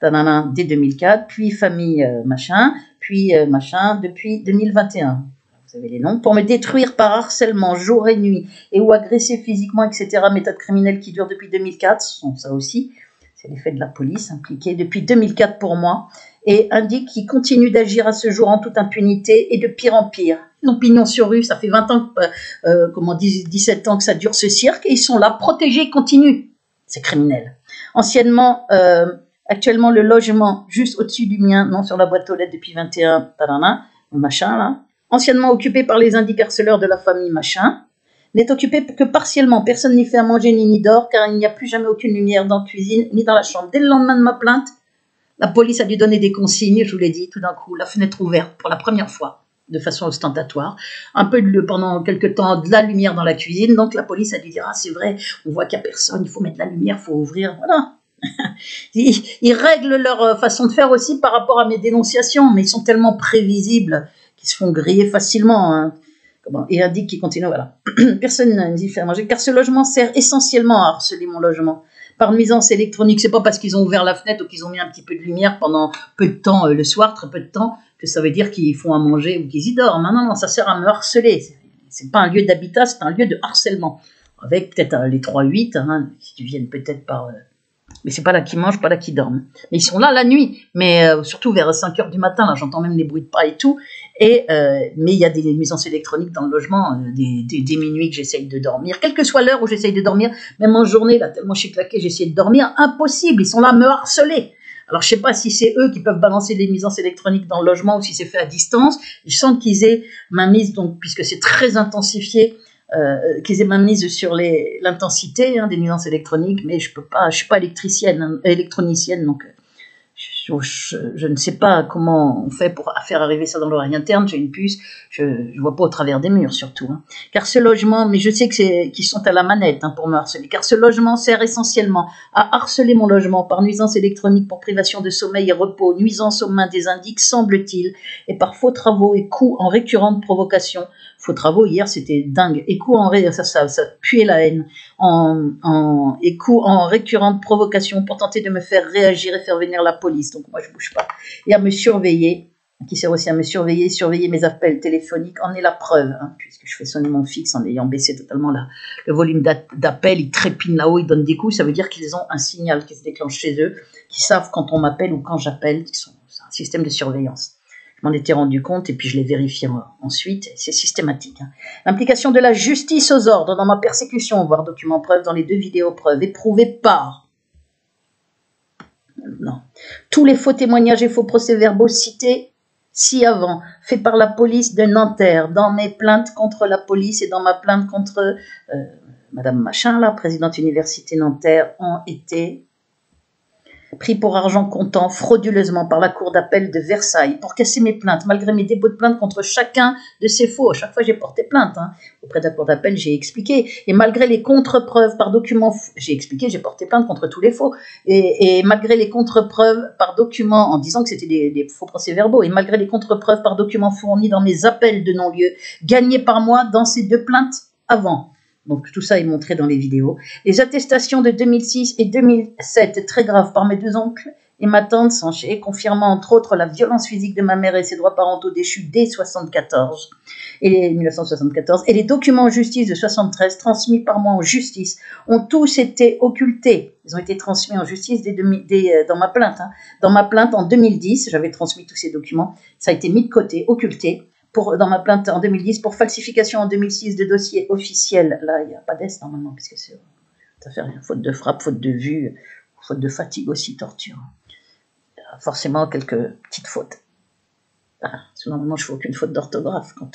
Speaker 1: dès 2004, puis famille machin, puis machin depuis 2021. Vous avez les noms. Pour me détruire par harcèlement jour et nuit et ou agresser physiquement, etc. Méthode criminelle qui dure depuis 2004, ça aussi, c'est l'effet de la police impliquée depuis 2004 pour moi. Et indique qu'ils continuent d'agir à ce jour en toute impunité et de pire en pire. Ils ont pignon sur rue, ça fait 20 ans, 17 ans que ça dure ce cirque, et ils sont là, protégés, ils continuent. C'est criminel. Anciennement, actuellement, le logement juste au-dessus du mien, non sur la boîte aux lettres depuis 21, machin là, anciennement occupé par les indicarceleurs de la famille machin, n'est occupé que partiellement. Personne n'y fait à manger ni dort, car il n'y a plus jamais aucune lumière dans la cuisine ni dans la chambre. Dès le lendemain de ma plainte, la police a dû donner des consignes, je vous l'ai dit, tout d'un coup, la fenêtre ouverte pour la première fois. de façon ostentatoire, un peu pendant quelques temps de la lumière dans la cuisine, donc la police a dû dire, ah c'est vrai, on voit qu'il n'y a personne, il faut mettre de la lumière, il faut ouvrir, voilà. Ils règlent leur façon de faire aussi par rapport à mes dénonciations, mais ils sont tellement prévisibles qu'ils se font griller facilement. Hein. Et indique qu'ils continuent, voilà. Personne ne dit faire manger, car ce logement sert essentiellement à harceler mon logement. Par nuisance électronique, c'est pas parce qu'ils ont ouvert la fenêtre ou qu'ils ont mis un petit peu de lumière pendant peu de temps le soir, très peu de temps, que ça veut dire qu'ils font à manger ou qu'ils y dorment. Non, non, ça sert à me harceler. C'est pas un lieu d'habitat, c'est un lieu de harcèlement. Avec peut-être les 3-8, hein, qui viennent peut-être par... mais c'est pas là qu'ils mangent, pas là qu'ils dorment. Mais ils sont là la nuit, mais surtout vers 5 heures du matin, là j'entends même des bruits de pas et tout. Mais il y a des nuisances électroniques dans le logement, des minuit que j'essaye de dormir, quelle que soit l'heure où j'essaye de dormir, même en journée, là tellement je suis claquée, j'essaye de dormir, impossible, ils sont là à me harceler. Alors je sais pas si c'est eux qui peuvent balancer des nuisances électroniques dans le logement ou si c'est fait à distance. Je sens qu'ils aient ma mise, donc puisque c'est très intensifié, qu'ils aient ma mise sur l'intensité des nuisances électroniques, mais je suis pas électronicienne, donc je ne sais pas comment on fait pour faire arriver ça dans l'oreille interne. J'ai une puce, je vois pas au travers des murs surtout. Hein. Car ce logement, mais je sais qu'ils sont à la manette pour me harceler, car ce logement sert essentiellement à harceler mon logement par nuisance électronique pour privation de sommeil et repos, nuisance aux mains des indiques, semble-t-il, et par faux travaux et coups en récurrente provocation. Faux travaux, hier c'était dingue, et coups ça puait la haine, et coups en récurrente provocation pour tenter de me faire réagir et faire venir la police. Donc moi je bouge pas. Et à me surveiller, qui sert aussi à me surveiller mes appels téléphoniques, en est la preuve, puisque je fais sonner mon fixe en ayant baissé totalement le volume d'appel, ils trépignent là-haut, ils donnent des coups, ça veut dire qu'ils ont un signal qui se déclenche chez eux, qui savent quand on m'appelle ou quand j'appelle, c'est un système de surveillance. Je m'en étais rendu compte et puis je l'ai vérifié ensuite, c'est systématique. L'implication de la justice aux ordres dans ma persécution, voire document preuve dans les 2 vidéos preuves, éprouvées par... Non. Tous les faux témoignages et faux procès-verbaux cités ci-avant, faits par la police de Nanterre, dans mes plaintes contre la police et dans ma plainte contre Madame Machin, la présidente université Nanterre, ont été pris pour argent comptant frauduleusement par la cour d'appel de Versailles pour casser mes plaintes, malgré mes dépôts de plainte contre chacun de ces faux. À chaque fois, j'ai porté plainte. Auprès de la cour d'appel, j'ai expliqué. Et malgré les contre-preuves par documents, j'ai expliqué, j'ai porté plainte contre tous les faux. Et malgré les contre-preuves par documents, en disant que c'était des faux procès-verbaux, et malgré les contre-preuves par documents fournis dans mes appels de non-lieu, gagnés par moi dans ces 2 plaintes avant. Donc tout ça est montré dans les vidéos. Les attestations de 2006 et 2007, très graves, par mes 2 oncles et ma tante Sanché, confirmant entre autres la violence physique de ma mère et ses droits parentaux déchus dès 1974, et les documents en justice de 73 transmis par moi en justice ont tous été occultés. Ils ont été transmis en justice dans ma plainte. Dans ma plainte en 2010, j'avais transmis tous ces documents. Ça a été mis de côté, occulté. Dans ma plainte en 2010, pour falsification en 2006 de dossiers officiels. Là, il n'y a pas d'est normalement, puisque ça fait rien. Faute de frappe, faute de vue, faute de fatigue aussi, torture. Forcément, quelques petites fautes. Normalement, je ne fais aucune faute d'orthographe quand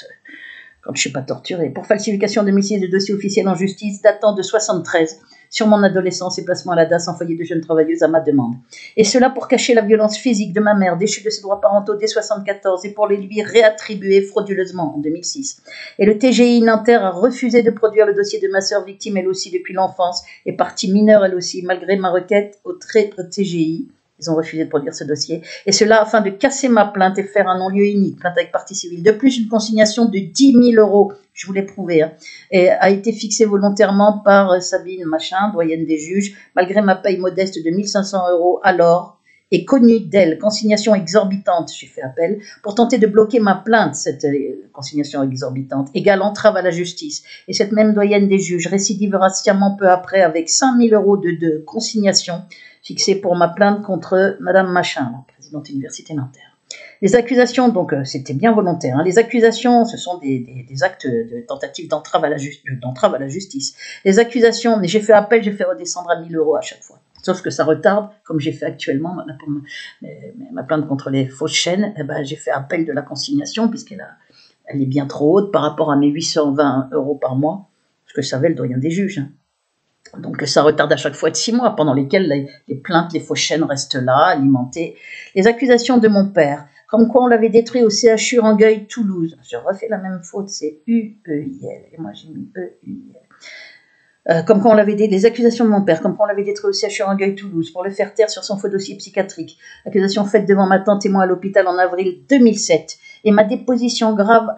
Speaker 1: je ne suis pas torturée. Pour falsification en 2006 de dossiers officiels en justice datant de 73, sur mon adolescence et placement à la DAS en foyer de jeunes travailleuses à ma demande. Et cela pour cacher la violence physique de ma mère, déchue de ses droits parentaux dès 1974, et pour les lui réattribuer frauduleusement en 2006. Et le TGI Nanterre a refusé de produire le dossier de ma sœur victime, elle aussi, depuis l'enfance, et partie mineure, elle aussi, malgré ma requête au TGI. Ils ont refusé de produire ce dossier. Et cela afin de casser ma plainte et faire un non-lieu unique, plainte avec partie civile. De plus, une consignation de 10 000 €, je vous l'ai prouvé, et a été fixée volontairement par Sabine Machin, doyenne des juges, malgré ma paye modeste de 1 500 € alors, et connue d'elle, consignation exorbitante, j'ai fait appel, pour tenter de bloquer ma plainte, cette consignation exorbitante, égale entrave à la justice. Et cette même doyenne des juges récidivera sciemment peu après avec 5 000 € de consignation, fixée pour ma plainte contre Madame Machin, la présidente de l'université Nanterre. Les accusations, donc c'était bien volontaire, les accusations, ce sont des actes de tentative d'entrave à la justice. Les accusations, mais j'ai fait appel, j'ai fait redescendre à 1 000 € à chaque fois. Sauf que ça retarde, comme j'ai fait actuellement pour ma plainte contre les fausses chaînes, j'ai fait appel de la consignation, puisqu'elle est bien trop haute par rapport à mes 820 € par mois, ce que savait le doyen des juges. Donc ça retarde à chaque fois de 6 mois, pendant lesquels les plaintes, les fausses chaînes restent là, alimentées. Les accusations de mon père, comme quoi on l'avait détruit au CHU Rangueil, Toulouse. J'ai refait la même faute, c'est U-E-I-L, et moi j'ai mis E-U-I-L. Comme quoi on l'avait les accusations de mon père, comme quoi on l'avait détruit au CHU Rangueil, Toulouse, pour le faire taire sur son faux dossier psychiatrique. Accusation faite devant ma tante et moi à l'hôpital en avril 2007. Et ma déposition grave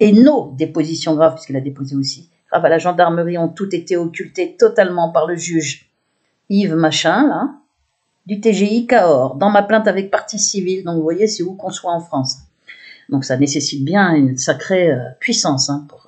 Speaker 1: et nos dépositions graves, puisqu'elle a déposé aussi, graves à la gendarmerie ont toutes été occultées totalement par le juge Yves Machin, là, du TGI Cahors, dans ma plainte avec partie civile. Donc vous voyez, c'est où qu'on soit en France. Donc ça nécessite bien une sacrée puissance pour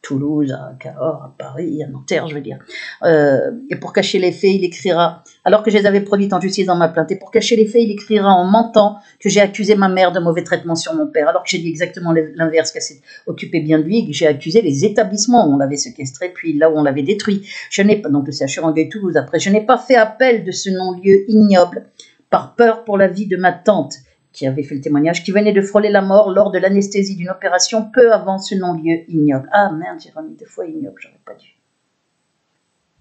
Speaker 1: Toulouse, à Cahors, à Paris, à Nanterre, je veux dire. Et pour cacher les faits, il écrira, alors que je les avais produites en justice dans ma plainte, et pour cacher les faits, il écrira en mentant que j'ai accusé ma mère de mauvais traitement sur mon père, alors que j'ai dit exactement l'inverse, qu'elle s'est occupée bien de lui, et que j'ai accusé les établissements où on l'avait séquestré, puis là où on l'avait détruit. Je n'ai pas, donc le CHU Rangueil Toulouse, après, je n'ai pas fait appel de ce non-lieu ignoble, par peur pour la vie de ma tante, qui avait fait le témoignage, qui venait de frôler la mort lors de l'anesthésie d'une opération peu avant ce non-lieu ignoble. Ah merde, j'ai remis 2 fois ignoble, j'aurais pas dû.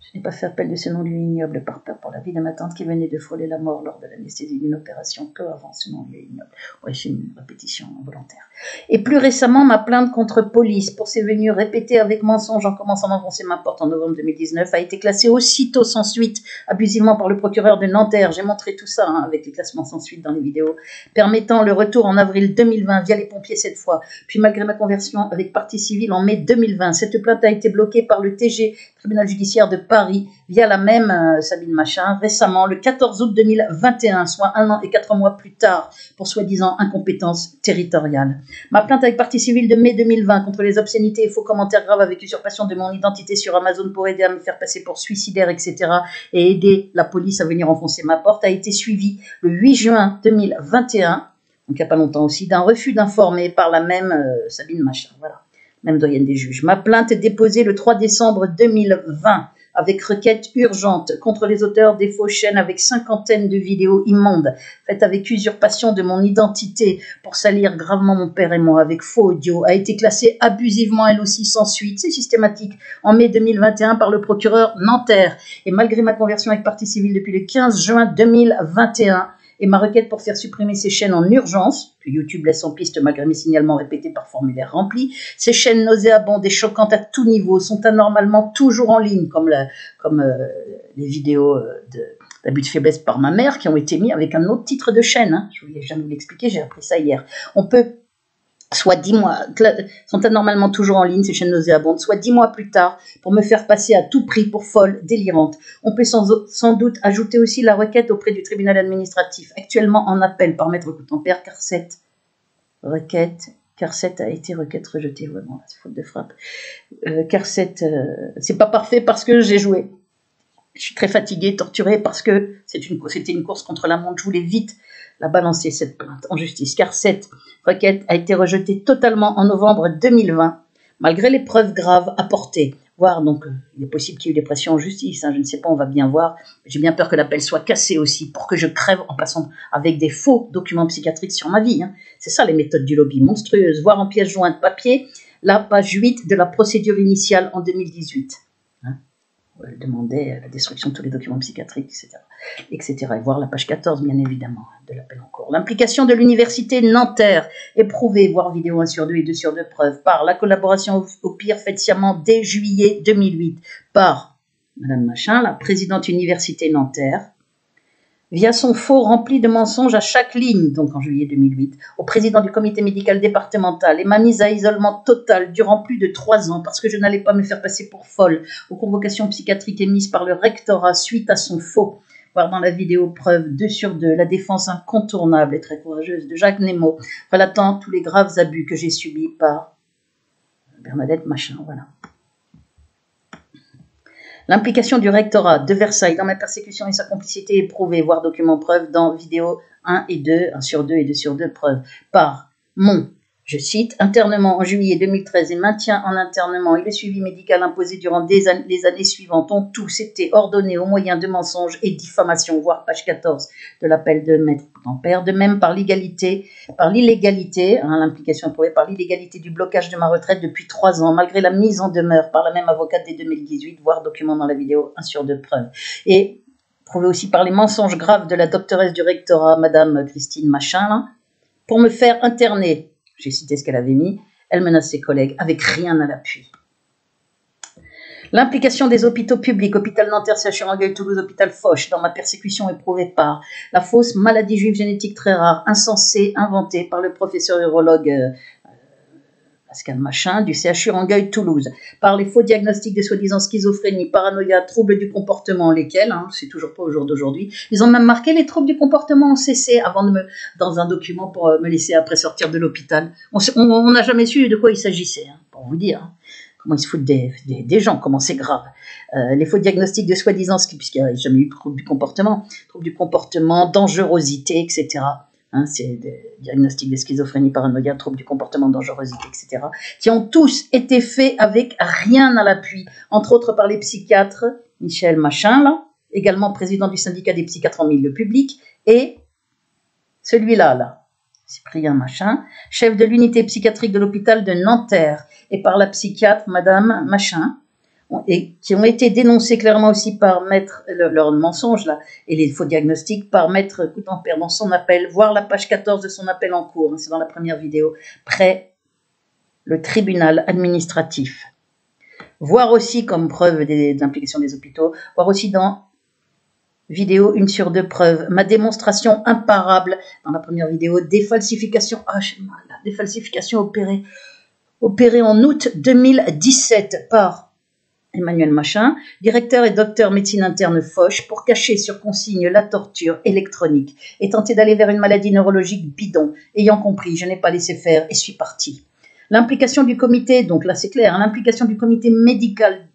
Speaker 1: Je n'ai pas fait appel de ce non-lieu ignoble par peur pour la vie de ma tante qui venait de frôler la mort lors de l'anesthésie d'une opération peu avant ce non-lieu ignoble. Ouais, c'est une répétition volontaire. Et plus récemment, ma plainte contre police pour ses venues répétées avec mensonge en commençant d'enfoncer ma porte en novembre 2019 a été classée aussitôt sans suite, abusivement par le procureur de Nanterre. J'ai montré tout ça avec les classements sans suite dans les vidéos, permettant le retour en avril 2020 via les pompiers cette fois. Puis malgré ma conversion avec partie civile en mai 2020, cette plainte a été bloquée par le TG, tribunal judiciaire de Paris, via la même Sabine Machin, récemment, le 14 août 2021, soit 1 an et 4 mois plus tard, pour soi-disant incompétence territoriale. Ma plainte avec partie civile de mai 2020 contre les obscénités et faux commentaires graves avec usurpation de mon identité sur Amazon pour aider à me faire passer pour suicidaire, etc., et aider la police à venir enfoncer ma porte, a été suivie le 8 juin 2021, donc il n'y a pas longtemps aussi, d'un refus d'informer par la même Sabine Machin, voilà, même doyenne des juges. Ma plainte est déposée le 3 décembre 2020, avec requête urgente contre les auteurs des faux chaînes avec 50aine de vidéos immondes, faites avec usurpation de mon identité pour salir gravement mon père et moi avec faux audio, a été classée abusivement elle aussi sans suite, c'est systématique, en mai 2021 par le procureur Nanterre. Et malgré ma conversion avec partie civile depuis le 15 juin 2021, et ma requête pour faire supprimer ces chaînes en urgence, que YouTube laisse en piste malgré mes signalements répétés par formulaire rempli, ces chaînes nauséabondes et choquantes à tout niveau sont anormalement toujours en ligne, comme les vidéos d'abus de faiblesse par ma mère qui ont été mis avec un autre titre de chaîne. Je viens de vous l'expliquer, j'ai appris ça hier. On peut soit 10 mois, sont anormalement toujours en ligne, ces chaînes nauséabondes, soit 10 mois plus tard, pour me faire passer à tout prix pour folle, délirante. On peut sans doute ajouter aussi la requête auprès du tribunal administratif, actuellement en appel par maître Coutempère, car cette a été requête rejetée, vraiment, c'est faute de frappe. Car c'est pas parfait parce que j'ai joué. Je suis très fatiguée, torturée, parce que c'était une course contre la montre. Je voulais vite la balancer, cette plainte, en justice, car cette requête a été rejetée totalement en novembre 2020, malgré les preuves graves apportées. Voire, donc, il est possible qu'il y ait eu des pressions en justice, je ne sais pas, on va bien voir. J'ai bien peur que l'appel soit cassé aussi, pour que je crève en passant avec des faux documents psychiatriques sur ma vie. C'est ça les méthodes du lobby, monstrueuses, voire en pièces jointes papier, la page 8 de la procédure initiale en 2018. Où elle demandait la destruction de tous les documents psychiatriques, etc. Et voir la page 14, bien évidemment, de l'appel en cours. L'implication de l'université Nanterre est prouvée, voire vidéo 1 sur 2 et 2 sur 2 preuves, par la collaboration au pire faite sciemment dès juillet 2008 par Madame Machin, la présidente université Nanterre, via son faux rempli de mensonges à chaque ligne, donc en juillet 2008, au président du comité médical départemental et ma mise à isolement total durant plus de 3 ans parce que je n'allais pas me faire passer pour folle aux convocations psychiatriques émises par le rectorat suite à son faux, voire dans la vidéo preuve 2 sur 2, la défense incontournable et très courageuse de Jacques Nemo, relatant tous les graves abus que j'ai subis par Bernadette Machin, voilà. L'implication du rectorat de Versailles dans ma persécution et sa complicité est prouvée, voire document preuve dans vidéo 1 et 2, 1 sur 2 et 2 sur 2 preuves, par mon, je cite, internement en juillet 2013 et maintien en internement et le suivi médical imposé durant les années suivantes ont tous été ordonnés au moyen de mensonges et diffamation, voire page 14 de l'appel de maître Coutempère, de même par l'illégalité, l'implication prouvée par l'illégalité du blocage de ma retraite depuis 3 ans, malgré la mise en demeure par la même avocate dès 2018, voire document dans la vidéo 1 sur 2 preuves. Et prouvé aussi par les mensonges graves de la doctoresse du rectorat, Madame Christine Machin, pour me faire interner. J'ai cité ce qu'elle avait mis. Elle menace ses collègues avec rien à l'appui. L'implication des hôpitaux publics, hôpital Nanterre, CHU Rangueil, Toulouse, hôpital Foch, dans ma persécution éprouvée par la fausse maladie juive génétique très rare, insensée, inventée par le professeur urologue Pascal Machin, du CHU Rangueil, Toulouse, par les faux diagnostics de soi-disant schizophrénie, paranoïa, troubles du comportement, lesquels, c'est toujours pas au jour d'aujourd'hui, ils ont même marqué les troubles du comportement ont cessé avant dans un document pour me laisser après sortir de l'hôpital. On n'a jamais su de quoi il s'agissait, pour vous dire. Comment ils se foutent des gens, comment c'est grave. Les faux diagnostics de soi-disant, puisqu'il n'y a jamais eu de trouble du comportement, dangerosité, etc. C'est des diagnostics de schizophrénie, paranoïa, troubles du comportement, dangerosité, etc. qui ont tous été faits avec rien à l'appui, entre autres par les psychiatres, Michel Machin, là, également président du syndicat des psychiatres en milieu public, et celui-là, Cyprien Machin, chef de l'unité psychiatrique de l'hôpital de Nanterre, et par la psychiatre Madame Machin, et qui ont été dénoncés clairement aussi par maître, leurs mensonges là, et les faux diagnostics, par maître Coutenpère dans son appel, voir la page 14 de son appel en cours, c'est dans la première vidéo, près le tribunal administratif. Voir aussi comme preuve d'implication des hôpitaux, voir aussi dans vidéo 1 sur 2 preuves, ma démonstration imparable dans la première vidéo, des falsifications, des falsifications opérées en août 2017 par Emmanuel Machin, directeur et docteur médecine interne Foch, pour cacher sur consigne la torture électronique et tenter d'aller vers une maladie neurologique bidon. Ayant compris, je n'ai pas laissé faire et suis parti. L'implication du comité, donc là c'est clair, l'implication du comité médical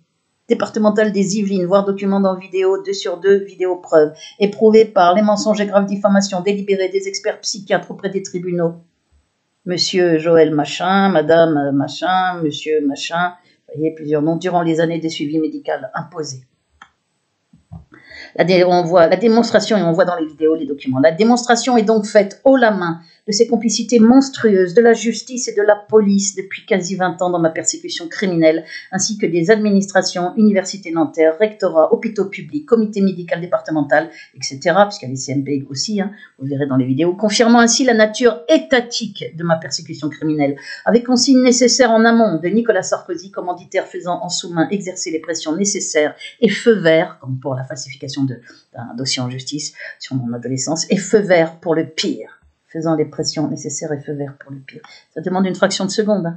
Speaker 1: départemental des Yvelines, voire document dans vidéo 2 sur 2, vidéo preuve, éprouvée par les mensonges et graves diffamations délibérées des experts psychiatres auprès des tribunaux. Monsieur Joël Machin, Madame Machin, Monsieur Machin, vous voyez, plusieurs noms, durant les années de suivi médical imposé. On voit la démonstration, et on voit dans les vidéos les documents. La démonstration est donc faite haut la main de ces complicités monstrueuses de la justice et de la police depuis quasi 20 ans dans ma persécution criminelle, ainsi que des administrations, universités Nanterre, rectorat, hôpitaux publics, comité médical départemental, etc., puisqu'il y a les CMP aussi, vous verrez dans les vidéos, confirmant ainsi la nature étatique de ma persécution criminelle, avec consigne nécessaire en amont de Nicolas Sarkozy, commanditaire faisant en sous-main exercer les pressions nécessaires, et feu vert, comme pour la falsification d'un dossier en justice sur mon adolescence, et feu vert pour le pire, faisant les pressions nécessaires et feu vert pour le pire. Ça demande une fraction de seconde.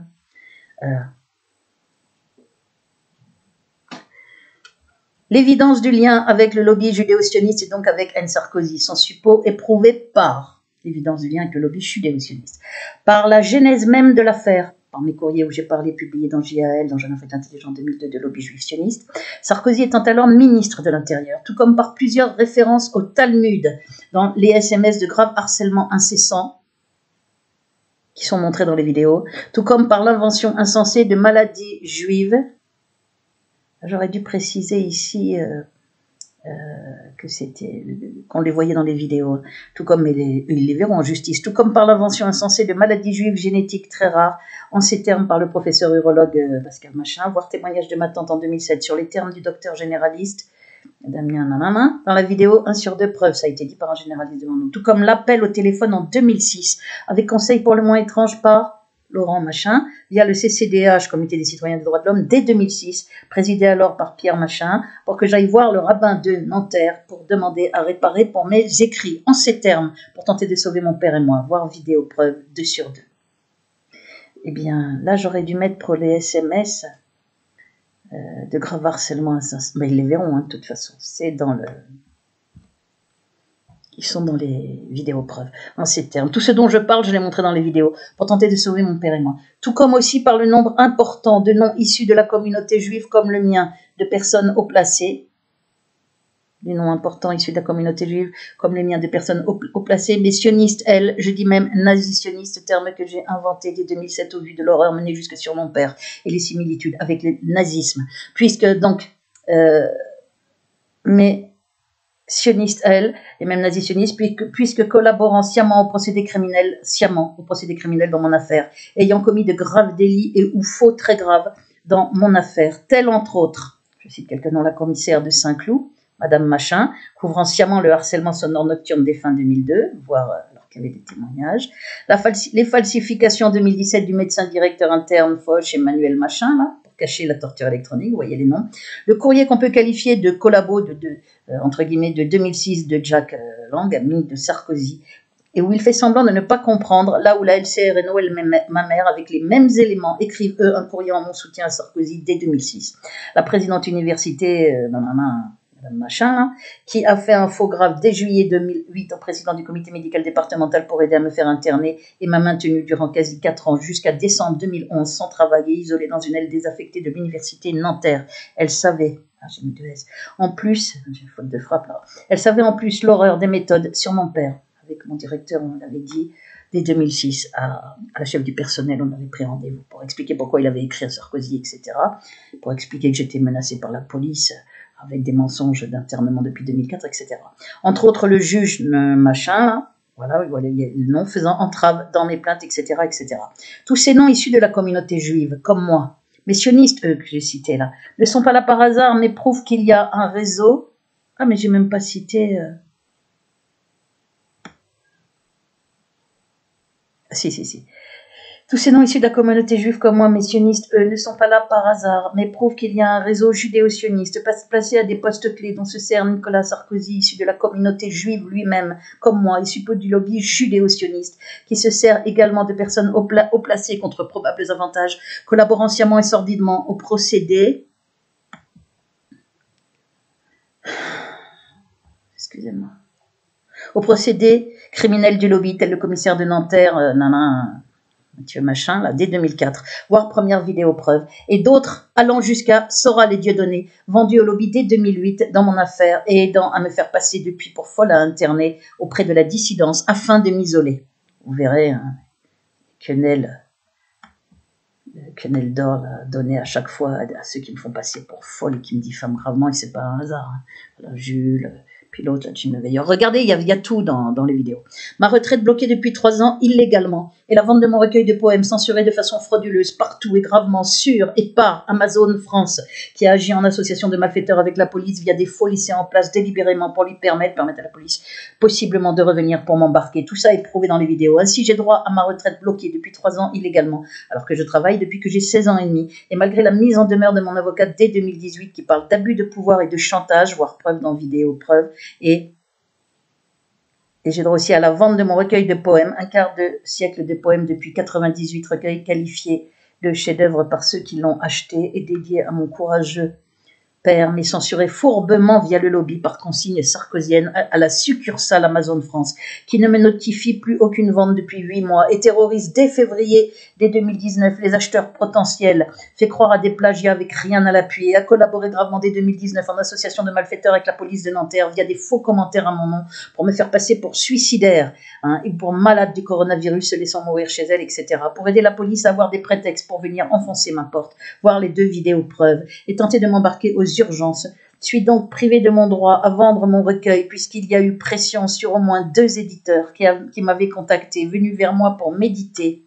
Speaker 1: L'évidence du lien avec le lobby judéo-sioniste et donc avec N. Sarkozy, sans suppos, est prouvée par l'évidence du lien avec le lobby judéo-sioniste, par la genèse même de l'affaire, par mes courriers où j'ai parlé, publiés dans JAL, dans Jeune Afrique Intelligent 2002, de lobby juif sioniste, Sarkozy étant alors ministre de l'Intérieur, tout comme par plusieurs références au Talmud, dans les SMS de grave harcèlement incessant, qui sont montrés dans les vidéos, tout comme par l'invention insensée de maladies juives. J'aurais dû préciser ici que c'était, qu'on les voyait dans les vidéos, tout comme ils les verront en justice, tout comme par l'invention insensée de maladies juives génétiques très rares, en ces termes par le professeur urologue Pascal Machin, voire témoignage de ma tante en 2007 sur les termes du docteur généraliste Damien Nanana, dans la vidéo 1 sur 2 preuves, ça a été dit par un généraliste devant nous, tout comme l'appel au téléphone en 2006, avec conseil pour le moins étrange par Laurent Machin, via le CCDH, Comité des citoyens des droits de l'homme, dès 2006, présidé alors par Pierre Machin, pour que j'aille voir le rabbin de Nanterre pour demander à réparer pour mes écrits, en ces termes, pour tenter de sauver mon père et moi, voir vidéo preuve 2 sur 2. Eh bien, là, j'aurais dû mettre pour les SMS de grave harcèlement. Mais ils les verront, de toute façon. C'est dans le... Ils sont dans les vidéos preuves, en ces termes. Tout ce dont je parle, je l'ai montré dans les vidéos, pour tenter de sauver mon père et moi. Tout comme aussi par le nombre important de noms issus de la communauté juive, comme le mien, de personnes haut placées. Des noms importants issus de la communauté juive, comme les miens, de personnes haut placées, mais sionistes, elles, je dis même nazi-sionistes, terme que j'ai inventé dès 2007 au vu de l'horreur menée jusque sur mon père, et les similitudes avec le nazisme. Puisque donc, mais sionistes, elles, et même nazi-sionistes, puisque collaborant sciemment au procédé criminel dans mon affaire, ayant commis de graves délits et ou faux très graves dans mon affaire, tel entre autres, je cite quelques noms, la commissaire de Saint-Cloud, Madame Machin, couvrant sciemment le harcèlement sonore nocturne des fins 2002, voire alors qu'il y avait des témoignages. Les falsifications 2017 du médecin directeur interne Foch, Emmanuel Machin, là, pour cacher la torture électronique, vous voyez les noms. Le courrier qu'on peut qualifier de collabo entre guillemets de 2006 de Jack Lang, ami de Sarkozy, et où il fait semblant de ne pas comprendre, là où la LCRNO et ma mère, avec les mêmes éléments, écrivent eux un courrier en mon soutien à Sarkozy dès 2006. La présidente université, Madame Machin, là, qui a fait un faux grave dès juillet 2008 au président du comité médical départemental pour aider à me faire interner et m'a maintenu durant quasi 4 ans jusqu'à décembre 2011 sans travail et isolée dans une aile désaffectée de l'université Nanterre. Elle savait, j'ai mis 2 S, en plus, j'ai une faute de frappe là, elle savait en plus l'horreur des méthodes sur mon père. Avec mon directeur, on l'avait dit, dès 2006, à la chef du personnel, on avait pris rendez-vous pour expliquer pourquoi il avait écrit à Sarkozy, etc., pour expliquer que j'étais menacée par la police, avec des mensonges d'internement depuis 2004, etc. Entre autres, le juge Machin, là, voilà, le nom faisant entrave dans mes plaintes, etc., etc. Tous ces noms issus de la communauté juive, comme moi, les sionistes, eux, que j'ai cités là, ne sont pas là par hasard, mais prouvent qu'il y a un réseau. Ah, mais j'ai même pas cité... Si. Tous ces noms issus de la communauté juive comme moi, mes sionistes, eux, ne sont pas là par hasard, mais prouvent qu'il y a un réseau judéo-sioniste placé à des postes clés dont se sert Nicolas Sarkozy, issu de la communauté juive lui-même, comme moi, issu du lobby judéo-sioniste, qui se sert également de personnes haut placées contre probables avantages, collaborant sciemment et sordidement au procédé. Excusez-moi. Au procédé criminel du lobby, tel le commissaire de Nanterre, Mathieu Machin, là, dès 2004, voire première vidéo preuve, et d'autres allant jusqu'à Soral et Dieudonné, vendus au lobby dès 2008 dans mon affaire et aidant à me faire passer depuis pour folle à interner auprès de la dissidence afin de m'isoler. Vous verrez, quenelle d'or donné à chaque fois à ceux qui me font passer pour folle et qui me diffament gravement, et c'est pas un hasard. Jules... pilote, Jim Veilleur. Regardez, il y a tout dans les vidéos. Ma retraite bloquée depuis 3 ans illégalement et la vente de mon recueil de poèmes censuré de façon frauduleuse partout et gravement sur et par Amazon France, qui a agi en association de malfaiteurs avec la police via des faux lycées en place délibérément pour lui permettre à la police possiblement de revenir pour m'embarquer. Tout ça est prouvé dans les vidéos. Ainsi, j'ai droit à ma retraite bloquée depuis 3 ans illégalement, alors que je travaille depuis que j'ai 16 ans et demi. Et malgré la mise en demeure de mon avocat dès 2018 qui parle d'abus de pouvoir et de chantage, voire preuve dans vidéo, preuve, et j'ai droit aussi à la vente de mon recueil de poèmes, un quart de siècle de poèmes depuis 98, recueil qualifié de chef-d'œuvre par ceux qui l'ont acheté et dédié à mon courageux père, mais censuré fourbement via le lobby par consigne sarkozienne à la succursale Amazon France, qui ne me notifie plus aucune vente depuis 8 mois et terrorise dès février 2019 les acheteurs potentiels, fait croire à des plagiats avec rien à l'appui et a collaboré gravement dès 2019 en association de malfaiteurs avec la police de Nanterre via des faux commentaires à mon nom pour me faire passer pour suicidaire et pour malade du coronavirus se laissant mourir chez elle, etc. Pour aider la police à avoir des prétextes pour venir enfoncer ma porte, voir les 2 vidéos preuves et tenter de m'embarquer aux urgences. Je suis donc privé de mon droit à vendre mon recueil puisqu'il y a eu pression sur au moins 2 éditeurs qui m'avaient contacté, venus vers moi pour méditer,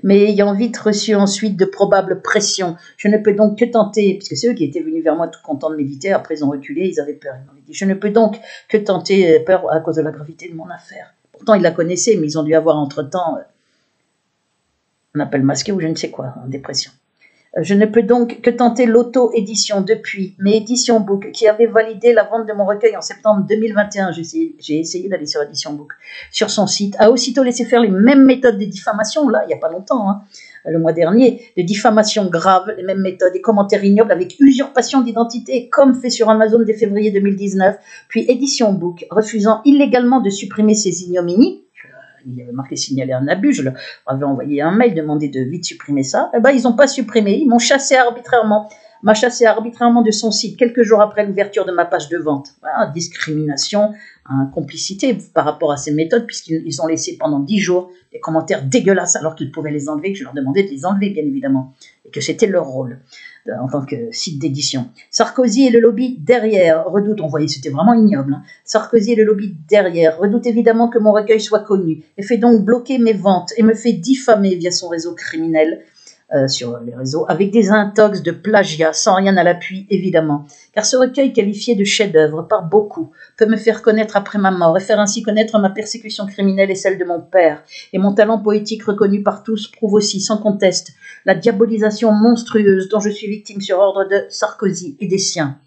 Speaker 1: mais ayant vite reçu ensuite de probables pressions. Je ne peux donc que tenter, puisque c'est eux qui étaient venus vers moi tout contents de méditer, après ils ont reculé, ils avaient peur, ils m'avaient dit, je ne peux donc que tenter, peur à cause de la gravité de mon affaire. Pourtant ils la connaissaient, mais ils ont dû avoir entre-temps un appel masqué ou je ne sais quoi, en dépression. Je ne peux donc que tenter l'auto-édition depuis, mais Edition Book, qui avait validé la vente de mon recueil en septembre 2021, j'ai essayé d'aller sur Edition Book, sur son site, a aussitôt laissé faire les mêmes méthodes de diffamation, là, il n'y a pas longtemps, le mois dernier, de diffamation grave, les mêmes méthodes, des commentaires ignobles avec usurpation d'identité, comme fait sur Amazon dès février 2019, puis Edition Book, refusant illégalement de supprimer ces ignominies. Il y avait marqué signaler un abus, je leur avais envoyé un mail, demandé de vite supprimer ça. Eh ben, ils n'ont pas supprimé, ils m'a chassé arbitrairement de son site quelques jours après l'ouverture de ma page de vente. Voilà, discrimination, complicité par rapport à ces méthodes, puisqu'ils ont laissé pendant 10 jours des commentaires dégueulasses alors qu'ils pouvaient les enlever, que je leur demandais de les enlever, bien évidemment, et que c'était leur rôle en tant que site d'édition. Sarkozy et le lobby derrière redoutent, on voyait, c'était vraiment ignoble, Sarkozy et le lobby derrière redoutent évidemment que mon recueil soit connu et fait donc bloquer mes ventes et me fait diffamer via son réseau criminel sur les réseaux, avec des intox de plagiat, sans rien à l'appui, évidemment. Car ce recueil, qualifié de chef-d'œuvre par beaucoup, peut me faire connaître après ma mort et faire ainsi connaître ma persécution criminelle et celle de mon père. Et mon talent poétique reconnu par tous prouve aussi, sans conteste, la diabolisation monstrueuse dont je suis victime sur ordre de Sarkozy et des siens.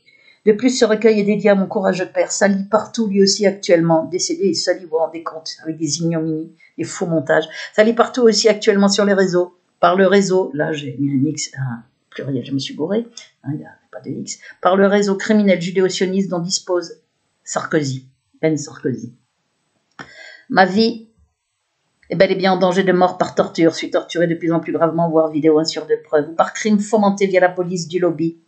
Speaker 1: De plus, ce recueil est dédié à mon courageux père, sali partout lui aussi actuellement, décédé et sali, vous vous rendez compte, avec des ignominies, des faux montages, sali partout aussi actuellement sur les réseaux, par le réseau, là j'ai mis un X, un pluriel, je me suis bourré, il n'y a pas de X, par le réseau criminel judéo-sioniste dont dispose Sarkozy, Ben Sarkozy. Ma vie est bel et bien en danger de mort par torture, suis torturé de plus en plus gravement, voire vidéo 1 sur 2 preuves, ou par crime fomenté via la police du lobby,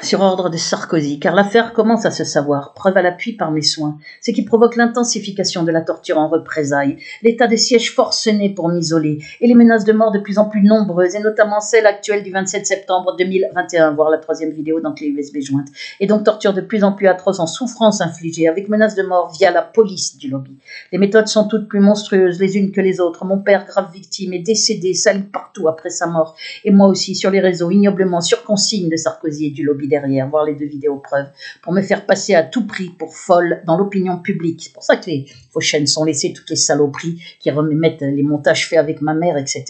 Speaker 1: sur ordre de Sarkozy, car l'affaire commence à se savoir, preuve à l'appui par mes soins, ce qui provoque l'intensification de la torture en représailles, l'état de siège forcené pour m'isoler, et les menaces de mort de plus en plus nombreuses, et notamment celle actuelle du 27 septembre 2021, voire la 3e vidéo dans clé USB jointe, et donc torture de plus en plus atroce en souffrance infligée, avec menaces de mort via la police du lobby. Les méthodes sont toutes plus monstrueuses les unes que les autres, mon père, grave victime, est décédé, sali partout après sa mort, et moi aussi sur les réseaux, ignoblement sur consigne de Sarkozy et du lobby derrière, voir les 2 vidéos preuves, pour me faire passer à tout prix pour folle dans l'opinion publique. C'est pour ça que les faux chaînes sont laissées, toutes les saloperies qui remettent les montages faits avec ma mère, etc.,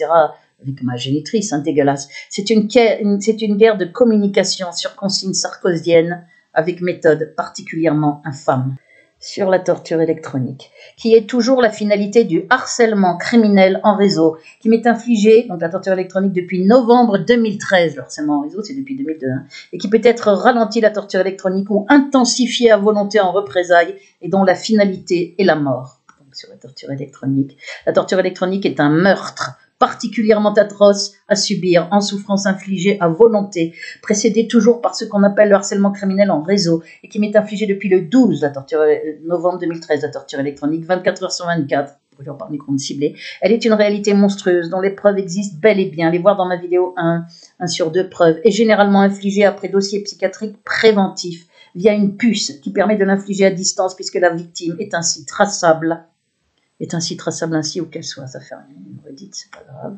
Speaker 1: avec ma génitrice, dégueulasse. C'est une guerre de communication sur consigne sarkozienne, avec méthode particulièrement infâme. Sur la torture électronique, qui est toujours la finalité du harcèlement criminel en réseau, qui m'est infligé, donc la torture électronique depuis novembre 2013, le harcèlement en réseau c'est depuis 2002, et qui peut être ralenti la torture électronique ou intensifiée à volonté en représailles, et dont la finalité est la mort. Donc sur la torture électronique est un meurtre particulièrement atroce à subir, en souffrance infligée à volonté, précédé toujours par ce qu'on appelle le harcèlement criminel en réseau, et qui m'est infligé depuis le 12 novembre 2013, la torture électronique, 24 heures sur 24, brûlure par micro-ondes ciblées. Elle est une réalité monstrueuse, dont les preuves existent bel et bien, les voir dans ma vidéo 1 sur 2 preuves, et généralement infligée après dossier psychiatrique préventif, via une puce qui permet de l'infliger à distance, puisque la victime est ainsi traçable ainsi où qu'elle soit, ça fait rien, une redite, c'est pas grave.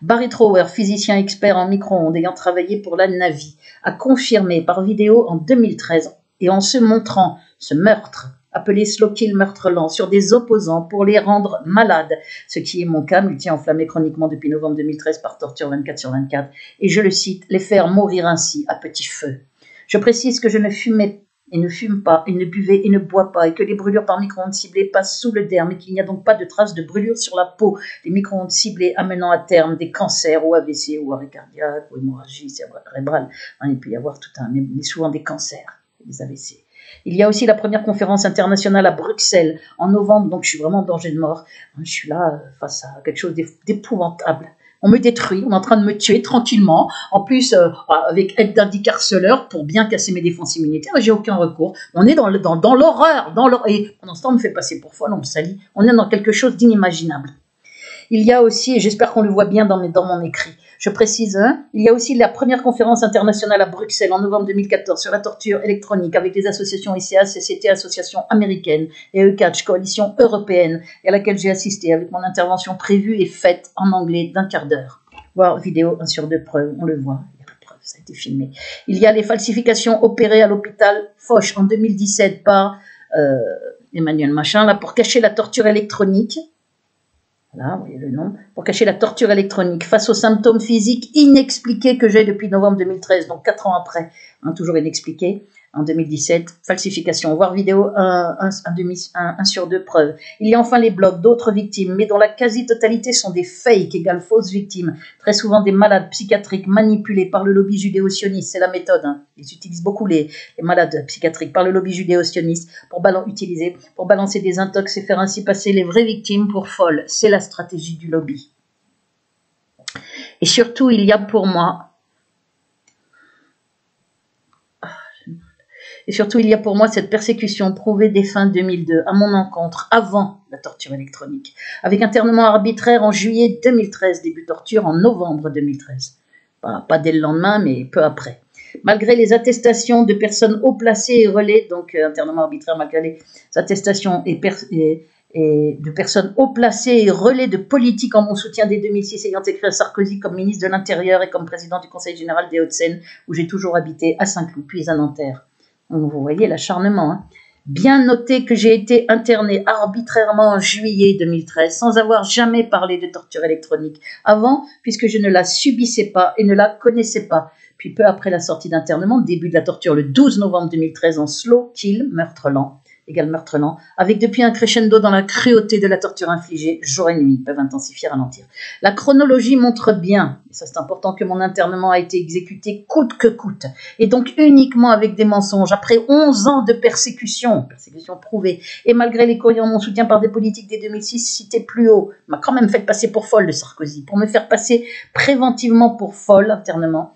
Speaker 1: Barry Trower, physicien expert en micro-ondes ayant travaillé pour la Navy, a confirmé par vidéo en 2013 et en se montrant ce meurtre, appelé slow kill meurtre lent, sur des opposants pour les rendre malades, ce qui est mon cas, multi-enflammé chroniquement depuis novembre 2013 par torture 24 sur 24, et je le cite, les faire mourir ainsi à petit feu. Je précise que je ne fumais et ne fume pas, et ne buvez et ne boit pas, et que les brûlures par micro-ondes ciblées passent sous le derme, et qu'il n'y a donc pas de traces de brûlure sur la peau, les micro-ondes ciblées amenant à terme des cancers ou AVC ou arrêt cardiaque ou hémorragie cérébrale. Il peut y avoir tout un, mais souvent des cancers, des AVC. Il y a aussi la première conférence internationale à Bruxelles en novembre, donc je suis vraiment en danger de mort. Je suis là face à quelque chose d'épouvantable. On me détruit, on est en train de me tuer tranquillement, en plus avec aide d'un harceleur pour bien casser mes défenses immunitaires, j'ai aucun recours. On est dans l'horreur, et pendant ce temps on me fait passer pour folle, on me salit, on est dans quelque chose d'inimaginable. Il y a aussi, et j'espère qu'on le voit bien dans mon écrit, je précise, il y a aussi la première conférence internationale à Bruxelles en novembre 2014 sur la torture électronique avec les associations ICA, CCT, association américaine et ECATCH, coalition européenne, et à laquelle j'ai assisté avec mon intervention prévue et faite en anglais d'1 quart d'heure. Voir vidéo 1 sur 2 preuves, on le voit, il y a la preuve, ça a été filmé. Il y a les falsifications opérées à l'hôpital Foch en 2017 par Emmanuel Machin, là, pour cacher la torture électronique. Là, vous voyez le nom, pour cacher la torture électronique face aux symptômes physiques inexpliqués que j'ai depuis novembre 2013, donc 4 ans après, toujours inexpliqués, en 2017, falsification, voire vidéo 1 sur 2 preuves. Il y a enfin les blogs d'autres victimes, mais dont la quasi-totalité sont des fakes égale fausses victimes, très souvent des malades psychiatriques manipulés par le lobby judéo-sioniste, c'est la méthode, ils utilisent beaucoup les malades psychiatriques par le lobby judéo-sioniste pour balancer des intox et faire ainsi passer les vraies victimes pour folles, c'est la stratégie du lobby. Et surtout, il y a pour moi cette persécution prouvée dès fin 2002 à mon encontre, avant la torture électronique, avec internement arbitraire en juillet 2013, début torture en novembre 2013. Pas dès le lendemain, mais peu après. Malgré les attestations de personnes haut placées et relais, donc internement arbitraire, malgré les attestations et et de personnes haut placées et relais de politique en mon soutien dès 2006, ayant écrit à Sarkozy comme ministre de l'Intérieur et comme président du Conseil général des Hauts-de-Seine, où j'ai toujours habité, à Saint-Cloud, puis à Nanterre. Donc vous voyez l'acharnement. Hein. Bien noté que j'ai été interné arbitrairement en juillet 2013, sans avoir jamais parlé de torture électronique avant, puisque je ne la subissais pas et ne la connaissais pas. Puis peu après la sortie d'internement, début de la torture le 12 novembre 2013 en slow kill, meurtre lent, égale meurtre lent, avec depuis un crescendo dans la cruauté de la torture infligée, jour et nuit, peuvent intensifier, ralentir. La chronologie montre bien, et ça c'est important, que mon internement a été exécuté coûte que coûte, et donc uniquement avec des mensonges, après 11 ans de persécution prouvée, et malgré les courriers en mon soutien par des politiques dès 2006 cités plus haut, m'a quand même fait passer pour folle de Sarkozy, pour me faire passer préventivement pour folle, internement,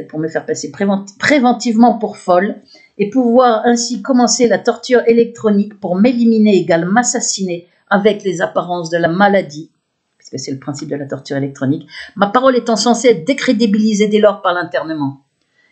Speaker 1: pour me faire passer préventivement pour folle, et pouvoir ainsi commencer la torture électronique pour m'éliminer égale m'assassiner avec les apparences de la maladie, puisque c'est le principe de la torture électronique, ma parole étant censée être décrédibilisée dès lors par l'internement.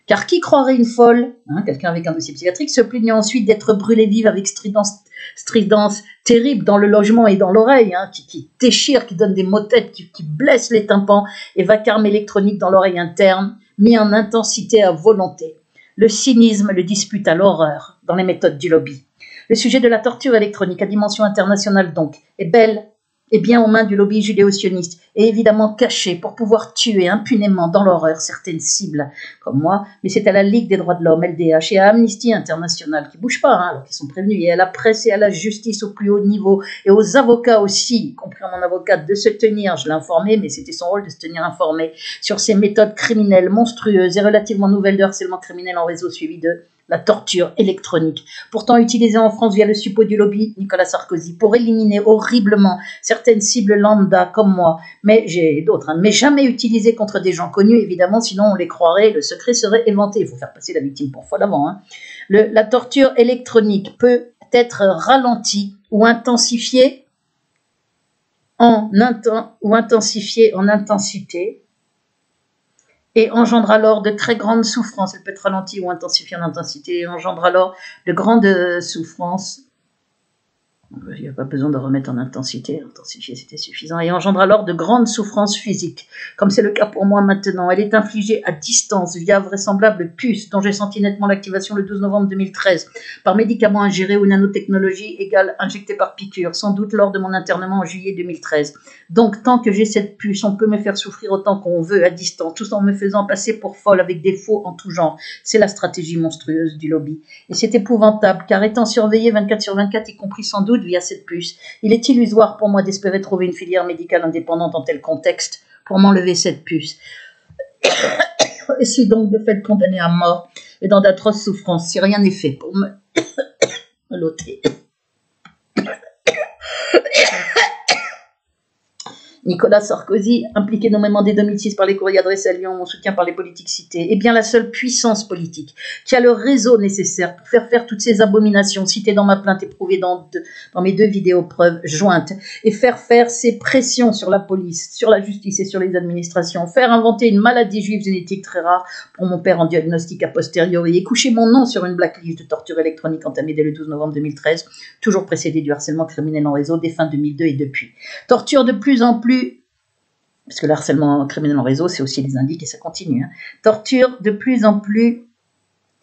Speaker 1: Car qui croirait une folle, quelqu'un avec un dossier psychiatrique, se plaignant ensuite d'être brûlée vive avec stridence terrible dans le logement et dans l'oreille, qui déchire, qui donne des maux de tête, qui blesse les tympans, et vacarme électronique dans l'oreille interne, mis en intensité à volonté. Le cynisme le dispute à l'horreur dans les méthodes du lobby. Le sujet de la torture électronique à dimension internationale donc est belle et bien aux mains du lobby judéo-sioniste et évidemment caché pour pouvoir tuer impunément dans l'horreur certaines cibles comme moi, mais c'est à la Ligue des droits de l'homme, LDH, et à Amnesty International qui ne bougent pas, alors qu'ils sont prévenus, et à la presse et à la justice au plus haut niveau, et aux avocats aussi, y compris à mon avocate, de se tenir, je l'ai informé, mais c'était son rôle de se tenir informé, sur ces méthodes criminelles monstrueuses et relativement nouvelles de harcèlement criminel en réseau suivi de la torture électronique, pourtant utilisée en France via le suppôt du lobby Nicolas Sarkozy pour éliminer horriblement certaines cibles lambda comme moi, mais j'ai d'autres, mais jamais utilisée contre des gens connus évidemment, sinon on les croirait, le secret serait éventé, il faut faire passer la victime pour folle avant. La torture électronique peut être ralentie ou intensifiée en intensité, et engendre alors de très grandes souffrances. Elle peut être ralentie ou intensifiée en intensité, et engendre alors de grandes souffrances. Il n'y a pas besoin de remettre en intensité, intensifier c'était suffisant, et engendre alors de grandes souffrances physiques, comme c'est le cas pour moi maintenant. Elle est infligée à distance via vraisemblable puce, dont j'ai senti nettement l'activation le 12 novembre 2013, par médicaments ingérés ou nanotechnologie égale injectée par piqûre, sans doute lors de mon internement en juillet 2013. Donc tant que j'ai cette puce, on peut me faire souffrir autant qu'on veut à distance, tout en me faisant passer pour folle avec des faux en tout genre. C'est la stratégie monstrueuse du lobby. Et c'est épouvantable, car étant surveillé 24/24, y compris sans doute via cette puce, il est illusoire pour moi d'espérer trouver une filière médicale indépendante en tel contexte pour m'enlever cette puce. Et suis donc de fait condamné à mort et dans d'atroces souffrances si rien n'est fait pour me l'ôter. Nicolas Sarkozy, impliqué nommément dès 2006 par les courriers adressés à Lyon, mon soutien par les politiques citées, est bien la seule puissance politique qui a le réseau nécessaire pour faire toutes ces abominations citées dans ma plainte et prouvées dans mes 2 vidéos preuves jointes, et faire ces pressions sur la police, sur la justice et sur les administrations, faire inventer une maladie juive génétique très rare pour mon père en diagnostic a posteriori, et coucher mon nom sur une blacklist de torture électronique entamée dès le 12 novembre 2013, toujours précédée du harcèlement criminel en réseau dès fin 2002 et depuis. Torture de plus en plus, parce que le harcèlement criminel en réseau, c'est aussi des indices et ça continue. Torture de plus en plus...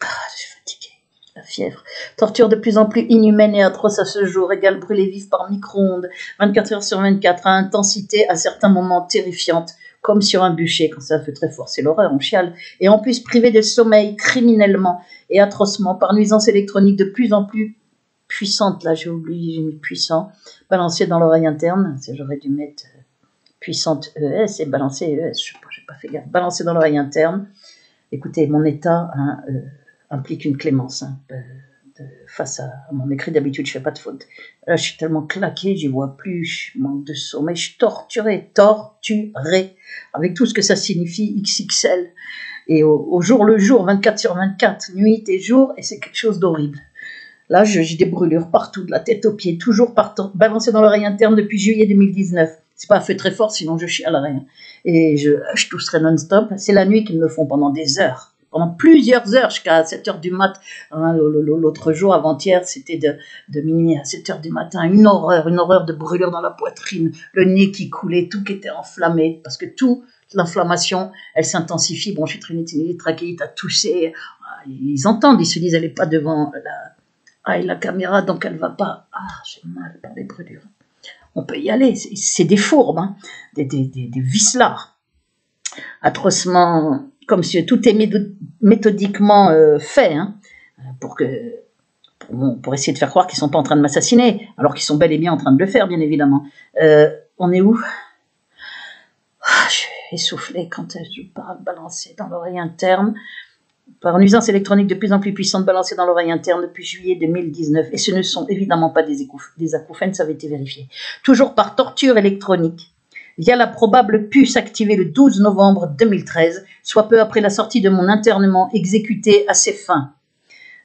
Speaker 1: je suis fatiguée, la fièvre. Torture de plus en plus inhumaine et atroce à ce jour, égale brûlée vive par micro-ondes, 24 heures sur 24, à intensité à certains moments terrifiante, comme sur un bûcher, quand ça fait très fort, c'est l'horreur, on chiale. Et en plus privé de sommeil criminellement et atrocement par nuisance électronique de plus en plus puissante, là j'ai oublié, j'ai mis puissant, balancé dans l'oreille interne, j'aurais dû mettre... puissante ES et balancée ES, je sais pas, j'ai pas fait gaffe, balancée dans l'oreille interne. Écoutez, mon état implique une clémence face à mon écrit. D'habitude, je fais pas de faute. Là, je suis tellement claqué, j'y vois plus, je manque de sommeil, je suis torturé, avec tout ce que ça signifie, XXL, et au jour le jour, 24/24, nuit et jour, et c'est quelque chose d'horrible. Là, j'ai des brûlures partout, de la tête aux pieds, toujours balancée dans l'oreille interne depuis juillet 2019. C'est pas un feu très fort, sinon je chialerais. Et je tousserais non-stop. C'est la nuit qu'ils me le font pendant des heures. pendant plusieurs heures, jusqu'à 7 heures du mat. Hein, l'autre jour, avant-hier, c'était de minuit à 7 heures du matin. Une horreur de brûlure dans la poitrine, le nez qui coulait, tout qui était enflammé, parce que toute l'inflammation, elle s'intensifie, bronchite, rhinite, trachéite, à tousser. Ils entendent, ils se disent, elle n'est pas devant la caméra, donc elle ne va pas. Ah, j'ai mal par les brûlures. On peut y aller, c'est des fourbes, hein, des vicelards. Atrocement, comme si tout est méthodiquement fait, hein, pour essayer de faire croire qu'ils ne sont pas en train de m'assassiner, alors qu'ils sont bel et bien en train de le faire, bien évidemment. On est où? Je suis essoufflée quand je parle balancer dans l'oreille interne. Par une nuisance électronique de plus en plus puissante balancée dans l'oreille interne depuis juillet 2019. Et ce ne sont évidemment pas des acouphènes, ça avait été vérifié. Toujours par torture électronique, via la probable puce activée le 12 novembre 2013, soit peu après la sortie de mon internement exécuté à ses fins.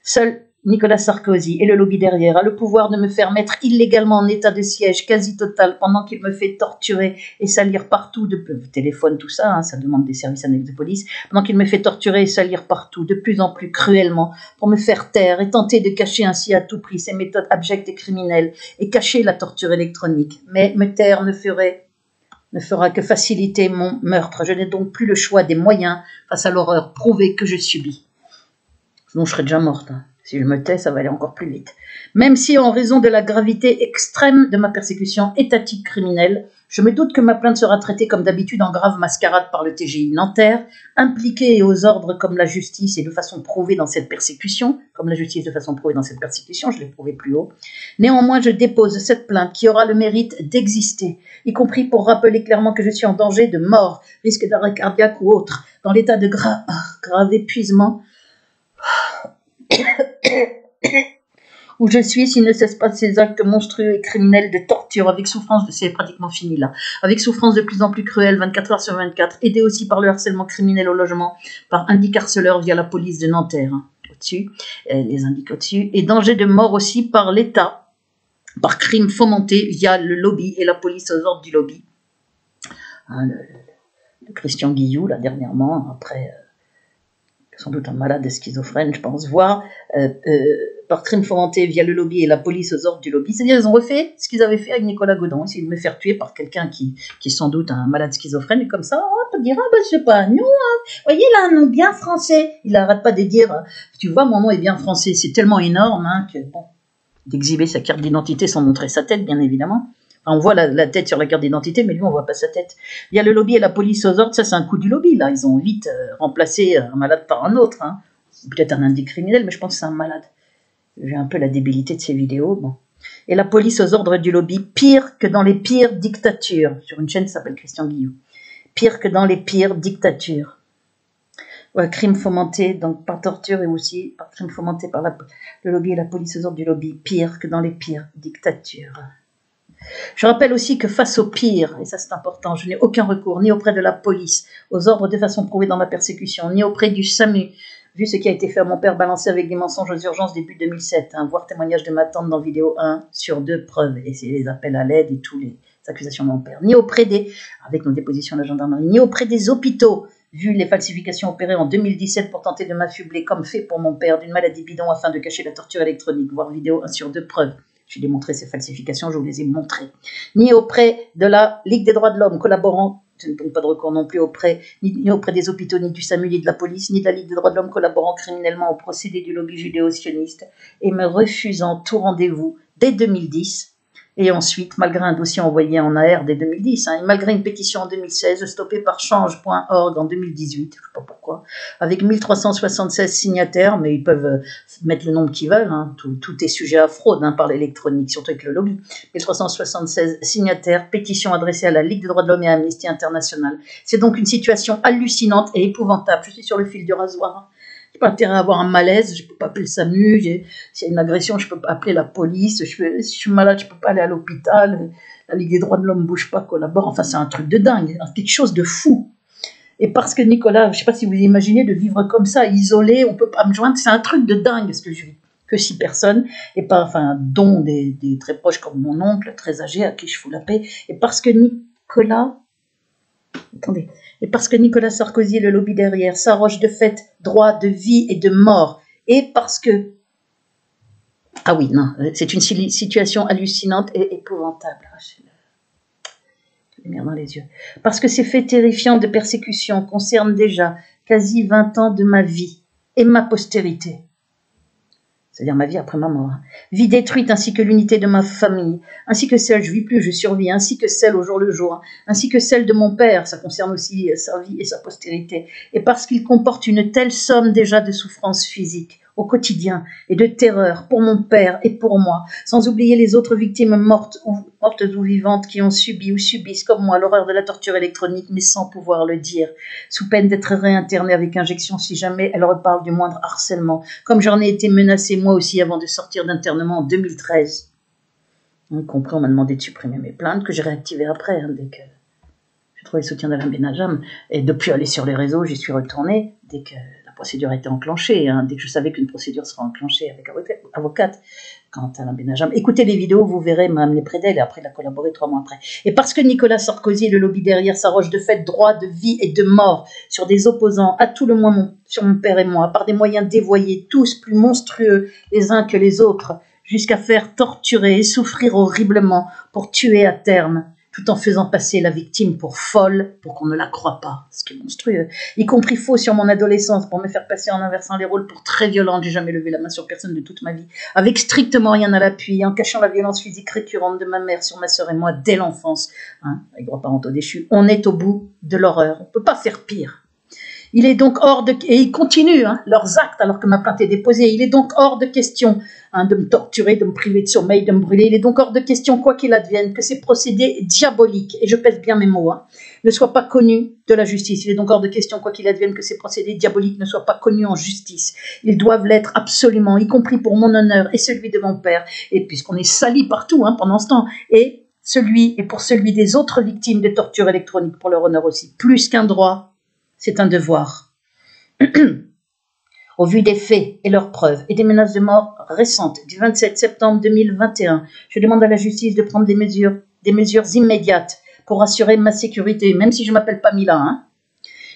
Speaker 1: Seul Nicolas Sarkozy et le lobby derrière a le pouvoir de me faire mettre illégalement en état de siège quasi total pendant qu'il me fait torturer et salir partout, téléphone, tout ça, hein, ça demande des services annexes de police, pendant qu'il me fait torturer et salir partout, de plus en plus cruellement, pour me faire taire et tenter de cacher ainsi à tout prix ses méthodes abjectes et criminelles et cacher la torture électronique. Mais me taire ne fera que faciliter mon meurtre. Je n'ai donc plus le choix des moyens face à l'horreur prouvée que je subis. Sinon, je serais déjà morte. Hein. Si je me tais, ça va aller encore plus vite. Même si, en raison de la gravité extrême de ma persécution étatique criminelle, je me doute que ma plainte sera traitée comme d'habitude en grave mascarade par le TGI Nanterre, impliqué et aux ordres comme la justice et de façon prouvée dans cette persécution, je l'ai prouvé plus haut. Néanmoins, je dépose cette plainte qui aura le mérite d'exister, y compris pour rappeler clairement que je suis en danger de mort, risque d'arrêt cardiaque ou autre, dans l'état de grave épuisement où je suis s'il ne cesse pas ces actes monstrueux et criminels de torture avec souffrance c'est pratiquement fini là, avec souffrance de plus en plus cruelle 24 heures sur 24, aidé aussi par le harcèlement criminel au logement par indique harceleur via la police de Nanterre, hein, au-dessus, les indiques au-dessus, et danger de mort aussi par l'État, par crime fomenté via le lobby et la police aux ordres du lobby. Hein, le Christian Guillou, là, dernièrement, après... sans doute un malade schizophrène, je pense, voire par crime fomenté via le lobby et la police aux ordres du lobby. C'est-à-dire, ils ont refait ce qu'ils avaient fait avec Nicolas Godon, essayer de me faire tuer par quelqu'un qui est sans doute un malade schizophrène, et comme ça, on peut dire, ah ben, je sais pas, non, voyez là, un nom bien français. Il n'arrête pas de dire, tu vois, mon nom est bien français, c'est tellement énorme, hein, que, bon, d'exhiber sa carte d'identité sans montrer sa tête, bien évidemment. Enfin, on voit la tête sur la carte d'identité, mais lui, on voit pas sa tête. Il y a le lobby et la police aux ordres, ça c'est un coup du lobby, là. Ils ont vite remplacé un malade par un autre. Hein. Peut-être un indice criminel, mais je pense que c'est un malade. J'ai un peu la débilité de ces vidéos. Bon. Et la police aux ordres du lobby, pire que dans les pires dictatures. Sur une chaîne qui s'appelle Christian Guillou. Pire que dans les pires dictatures. Ouais, crime fomenté, donc par torture et aussi par crime fomenté par le lobby et la police aux ordres du lobby. Pire que dans les pires dictatures. Je rappelle aussi que face au pire, et ça c'est important, je n'ai aucun recours ni auprès de la police, aux ordres de façon prouvée dans ma persécution, ni auprès du SAMU, vu ce qui a été fait à mon père balancé avec des mensonges aux urgences début 2007, hein, voire témoignage de ma tante dans vidéo 1 sur 2 preuves, et c'est les appels à l'aide et tous les accusations de mon père, ni auprès avec nos dépositions de la gendarmerie, ni auprès des hôpitaux, vu les falsifications opérées en 2017 pour tenter de m'affubler comme fait pour mon père d'une maladie bidon afin de cacher la torture électronique, voire vidéo 1 sur 2 preuves. J'ai démontré ces falsifications, je vous les ai montrées. Ni auprès de la Ligue des droits de l'homme, collaborant, je ne donne pas de recours non plus ni auprès des hôpitaux, ni du SAMU, ni de la police, ni de la Ligue des droits de l'homme, collaborant criminellement au procédé du lobby judéo-sioniste et me refusant tout rendez-vous dès 2010. Et ensuite, malgré un dossier envoyé en AR dès 2010, et malgré une pétition en 2016, stoppée par change.org en 2018, je ne sais pas pourquoi, avec 1376 signataires, mais ils peuvent mettre le nombre qu'ils veulent, hein, tout est sujet à fraude par l'électronique, surtout avec le lobby. 1376 signataires, pétition adressée à la Ligue des droits de l'homme et à Amnesty International. C'est donc une situation hallucinante et épouvantable. Je suis sur le fil du rasoir. Je n'ai pas intérêt à avoir un malaise, je ne peux pas appeler le SAMU, s'il y a une agression, je ne peux pas appeler la police, si je suis malade, je ne peux pas aller à l'hôpital, la Ligue des droits de l'homme ne bouge pas, collabore, enfin c'est un truc de dingue, quelque chose de fou. Et parce que Nicolas, je ne sais pas si vous imaginez de vivre comme ça, isolé, on ne peut pas me joindre, c'est un truc de dingue ce que je vis. Que 6 personnes, et pas, enfin, dont des très proches comme mon oncle, très âgé, à qui je fous la paix, et parce que Nicolas Attendez. Et parce que Nicolas Sarkozy et le lobby derrière s'arrogent de fait droit de vie et de mort. Et parce que... Ah oui, non, c'est une situation hallucinante et épouvantable. J'ai les lumières dans les yeux. Parce que ces faits terrifiants de persécution concernent déjà quasi 20 ans de ma vie et ma postérité. C'est-à-dire ma vie après ma mort. Vie détruite ainsi que l'unité de ma famille, ainsi que celle, je vis plus, je survis, ainsi que celle au jour le jour, ainsi que celle de mon père, ça concerne aussi sa vie et sa postérité. Et parce qu'il comporte une telle somme déjà de souffrances physiques au quotidien et de terreur pour mon père et pour moi, sans oublier les autres victimes mortes ou vivantes qui ont subi ou subissent comme moi l'horreur de la torture électronique, mais sans pouvoir le dire, sous peine d'être réinternée avec injection si jamais elle reparle du moindre harcèlement, comme j'en ai été menacée moi aussi avant de sortir d'internement en 2013. Y compris, on m'a demandé de supprimer mes plaintes, que j'ai réactivées après, dès que j'ai trouvé le soutien d'Alain Benadjam. Et depuis aller sur les réseaux, j'y suis retournée dès que la procédure a été enclenchée, dès que je savais qu'une procédure sera enclenchée avec avocate. Quand Alain Benadjam, écoutez les vidéos, vous verrez, m'a amené près d'elle et après il a collaboré 3 mois après. Et parce que Nicolas Sarkozy et le lobby derrière s'arrogent de fait droit de vie et de mort sur des opposants, à tout le moins sur mon père et moi, par des moyens dévoyés, tous plus monstrueux les uns que les autres, jusqu'à faire torturer et souffrir horriblement pour tuer à terme, tout en faisant passer la victime pour folle, pour qu'on ne la croie pas, ce qui est monstrueux, y compris faux sur mon adolescence, pour me faire passer en inversant les rôles pour très violente. J'ai jamais levé la main sur personne de toute ma vie, avec strictement rien à l'appui, en cachant la violence physique récurrente de ma mère sur ma sœur et moi dès l'enfance, avec droits parentaux déchus. On est au bout de l'horreur, on peut pas faire pire. Il est donc hors de... Et ils continuent leurs actes alors que ma plainte est déposée. Il est donc hors de question de me torturer, de me priver de sommeil, de me brûler. Il est donc hors de question, quoi qu'il advienne, que ces procédés diaboliques, et je pèse bien mes mots, ne soient pas connus de la justice. Il est donc hors de question, quoi qu'il advienne, que ces procédés diaboliques ne soient pas connus en justice. Ils doivent l'être absolument, y compris pour mon honneur et celui de mon père. Et puisqu'on est sali partout pendant ce temps, et pour celui des autres victimes de torture électronique, pour leur honneur aussi. Plus qu'un droit, c'est un devoir. Au vu des faits et leurs preuves et des menaces de mort récentes du 27 septembre 2021, je demande à la justice de prendre des mesures immédiates pour assurer ma sécurité, même si je ne m'appelle pas Mila,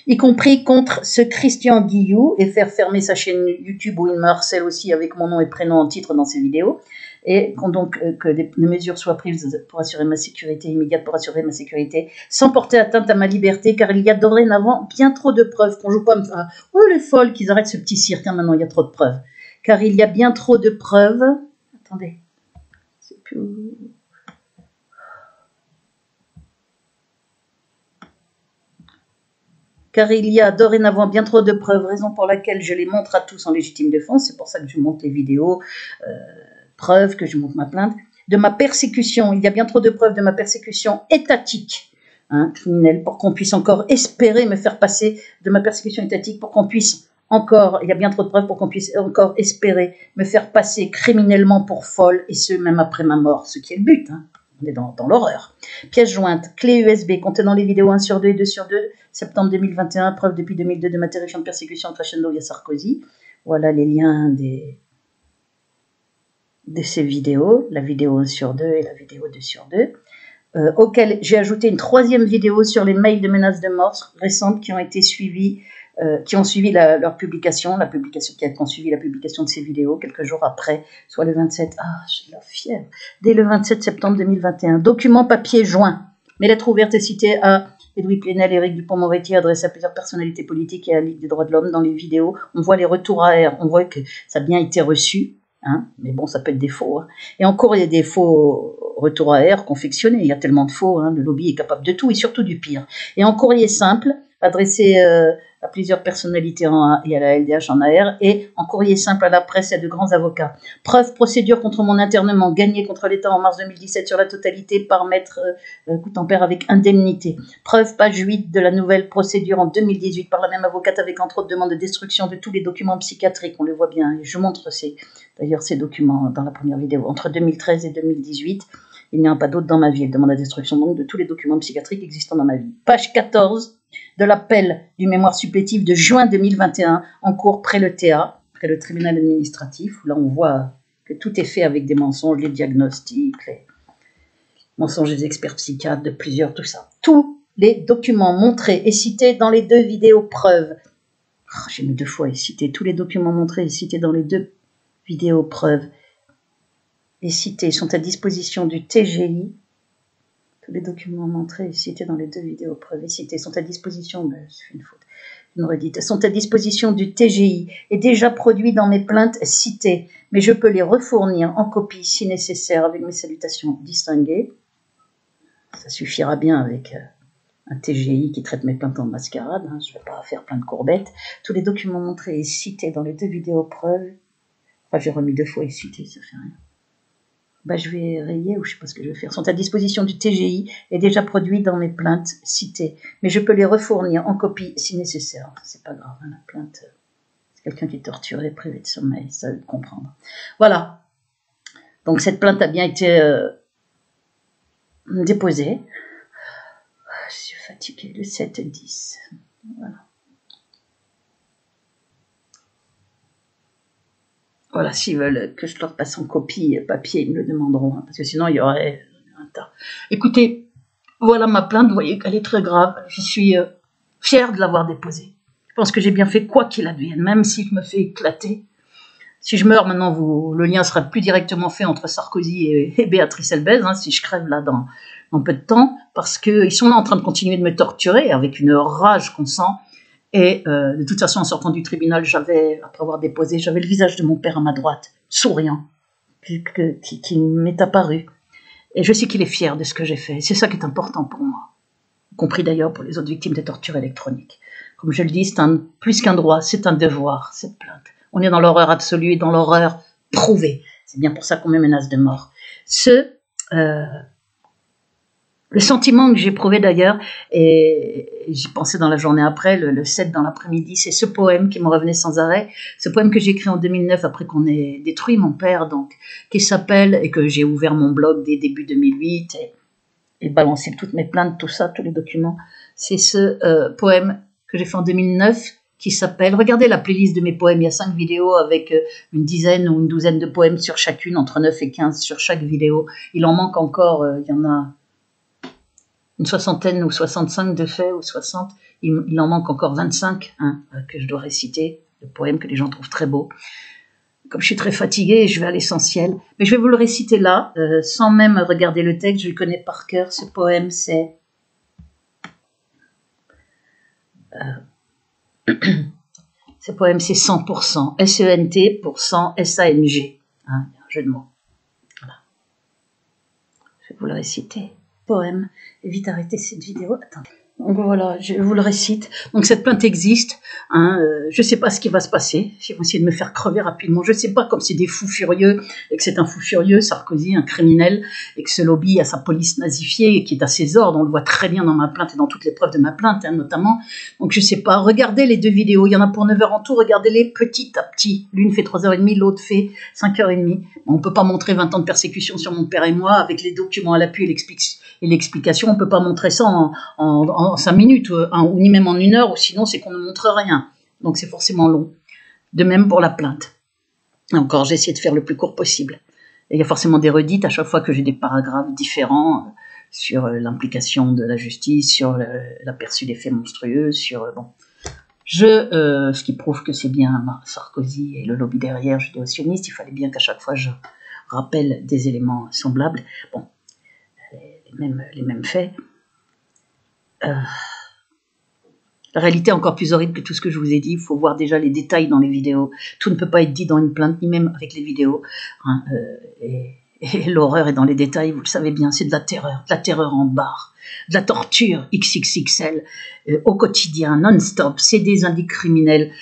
Speaker 1: y compris contre ce Christian Guillou, et faire fermer sa chaîne YouTube où il me harcèle aussi avec mon nom et prénom en titre dans ses vidéos, et donc que des mesures soient prises pour assurer ma sécurité immédiate, pour assurer ma sécurité, sans porter atteinte à ma liberté, car il y a dorénavant bien trop de preuves, qu'on joue pas à me faire « Oh, les folles, qu'ils arrêtent ce petit cirque, maintenant il y a trop de preuves ». Car il y a bien trop de preuves... Attendez, c'est plus... Car il y a dorénavant bien trop de preuves, raison pour laquelle je les montre à tous en légitime défense, c'est pour ça que je montre les vidéos, preuves, que je montre ma plainte, de ma persécution. Il y a bien trop de preuves de ma persécution étatique, criminelle, pour qu'on puisse encore espérer me faire passer de ma persécution étatique, pour qu'on puisse encore, il y a bien trop de preuves pour qu'on puisse encore espérer me faire passer criminellement pour folle, et ce, même après ma mort, ce qui est le but, On est dans l'horreur. Pièce jointe, clé USB contenant les vidéos 1 sur 2 et 2 sur 2, septembre 2021, preuve depuis 2002 de ma terrifiante persécution crescendo via Sarkozy. Voilà les liens de ces vidéos, la vidéo 1 sur 2 et la vidéo 2 sur 2, auquel j'ai ajouté une 3e vidéo sur les mails de menaces de mort récentes qui ont été suivies, qui ont suivi leur publication, qui a suivi la publication de ces vidéos quelques jours après, soit le 27, j'ai la fièvre, dès le 27 septembre 2021. Document papier joint, mes lettres ouvertes et citées à Edoui Plenel, Éric Dupond-Moretti, adressées à plusieurs personnalités politiques et à la Ligue des droits de l'homme. Dans les vidéos, on voit les retours à air, on voit que ça a bien été reçu, mais bon, ça peut être des faux. Et encore, il y a des faux retours à air confectionnés. Il y a tellement de faux, le lobby est capable de tout et surtout du pire. Et en courrier simple, adressé à plusieurs personnalités et à la LDH en AR, et en courrier simple à la presse et à de grands avocats. Preuve, procédure contre mon internement, gagnée contre l'État en mars 2017 sur la totalité par maître Coutempère avec indemnité. Preuve, page 8 de la nouvelle procédure en 2018 par la même avocate avec entre autres demande de destruction de tous les documents psychiatriques, on le voit bien, et je montre d'ailleurs ces documents dans la première vidéo. Entre 2013 et 2018, il n'y en a pas d'autres dans ma vie. Elle demande la destruction donc de tous les documents psychiatriques existants dans ma vie. Page 14 de l'appel du mémoire supplétif de juin 2021 en cours près le TA, près le tribunal administratif, où là on voit que tout est fait avec des mensonges, les diagnostics, les mensonges des experts psychiatres, de plusieurs, tout ça. Tout les documents montrés et cités dans les 2 vidéos preuves. Oh, j'ai mis 2 fois et cité. Tous les documents montrés et cités dans les 2 vidéos preuves et cités sont à disposition du TGI. Tous les documents montrés et cités dans les 2 vidéos preuves et cités sont à disposition, c'est une faute, une redite, sont à disposition du TGI et déjà produits dans mes plaintes citées, mais je peux les refournir en copie si nécessaire avec mes salutations distinguées. Ça suffira bien avec un TGI qui traite mes plaintes en mascarade, hein, je ne vais pas faire plein de courbettes. Tous les documents montrés et cités dans les 2 vidéos preuves, enfin j'ai remis 2 fois et cités, ça fait rien. Je vais rayer ou je ne sais pas ce que je vais faire, sont à disposition du TGI et déjà produits dans mes plaintes citées, mais je peux les refournir en copie si nécessaire. C'est pas grave, hein, la plainte, c'est quelqu'un qui est torturé, privé de sommeil, ça veut comprendre. Voilà, donc cette plainte a bien été déposée. Je suis fatiguée, le 7-10. Voilà. Voilà, s'ils veulent que je leur passe en copie papier, ils me le demanderont, hein, parce que sinon il y aurait un tas. Écoutez, voilà ma plainte, vous voyez qu'elle est très grave. Je suis fière de l'avoir déposée. Je pense que j'ai bien fait quoi qu'il advienne, même si je me fais éclater. Si je meurs maintenant, le lien sera plus directement fait entre Sarkozy et Béatrice Elbez, hein, si je crève là dans peu de temps, parce qu'ils sont là en train de continuer de me torturer avec une rage qu'on sent. Et de toute façon, en sortant du tribunal, après avoir déposé, j'avais le visage de mon père à ma droite, souriant, qui m'est apparu. Et je sais qu'il est fier de ce que j'ai fait. C'est ça qui est important pour moi, y compris d'ailleurs pour les autres victimes de torture électronique. Comme je le dis, c'est plus qu'un droit, c'est un devoir, cette plainte. On est dans l'horreur absolue et dans l'horreur prouvée. C'est bien pour ça qu'on me menace de mort. Le sentiment que j'ai éprouvé d'ailleurs, et j'y pensais dans la journée après, le 7 dans l'après-midi, c'est ce poème qui me revenait sans arrêt, ce poème que j'ai écrit en 2009 après qu'on ait détruit mon père, donc, qui s'appelle, et que j'ai ouvert mon blog dès début 2008 et balancé toutes mes plaintes, tout ça, tous les documents. C'est ce poème que j'ai fait en 2009 qui s'appelle, regardez la playlist de mes poèmes, il y a 5 vidéos avec une dizaine ou une douzaine de poèmes sur chacune, entre 9 et 15 sur chaque vidéo. Il en manque encore, il y en a une soixantaine ou 65 de faits, ou 60, il en manque encore 25 que je dois réciter, le poème que les gens trouvent très beau. Comme je suis très fatiguée, je vais à l'essentiel. Mais je vais vous le réciter là, sans même regarder le texte, je le connais par cœur. Ce poème, c'est... Ce poème, c'est 100%, S-E-N-T, pour 100, S-A-N-G. Il y a un jeu de mots. Voilà. Je vais vous le réciter. Poème. Et vite arrêter cette vidéo. Attendez. Donc voilà, je vous le récite. Donc cette plainte existe. Je ne sais pas ce qui va se passer. Ils vont essayer de me faire crever rapidement. Je ne sais pas, comme c'est des fous furieux, et que c'est un fou furieux, Sarkozy, un criminel, et que ce lobby a sa police nazifiée, et qui est à ses ordres. On le voit très bien dans ma plainte et dans toutes les preuves de ma plainte, notamment. Donc je ne sais pas. Regardez les 2 vidéos. Il y en a pour 9 heures en tout. Regardez-les petit à petit. L'une fait 3h30, l'autre fait 5h30. On ne peut pas montrer 20 ans de persécution sur mon père et moi, avec les documents à l'appui et l'explication. On ne peut pas montrer ça en 5 minutes, ou ni même en 1 heure, ou sinon c'est qu'on ne montre rien. Donc c'est forcément long. De même pour la plainte. Encore, j'ai essayé de faire le plus court possible. Et il y a forcément des redites à chaque fois que j'ai des paragraphes différents sur l'implication de la justice, sur l'aperçu des faits monstrueux, sur... ce qui prouve que c'est bien Sarkozy et le lobby derrière judéo-sioniste. Il fallait bien qu'à chaque fois je rappelle des éléments semblables. Bon, les mêmes faits. La réalité est encore plus horrible que tout ce que je vous ai dit. Il faut voir déjà les détails dans les vidéos. Tout ne peut pas être dit dans une plainte, ni même avec les vidéos. Et l'horreur est dans les détails, vous le savez bien, c'est de la terreur en barre, de la torture XXXL au quotidien, non-stop. C'est des indices criminels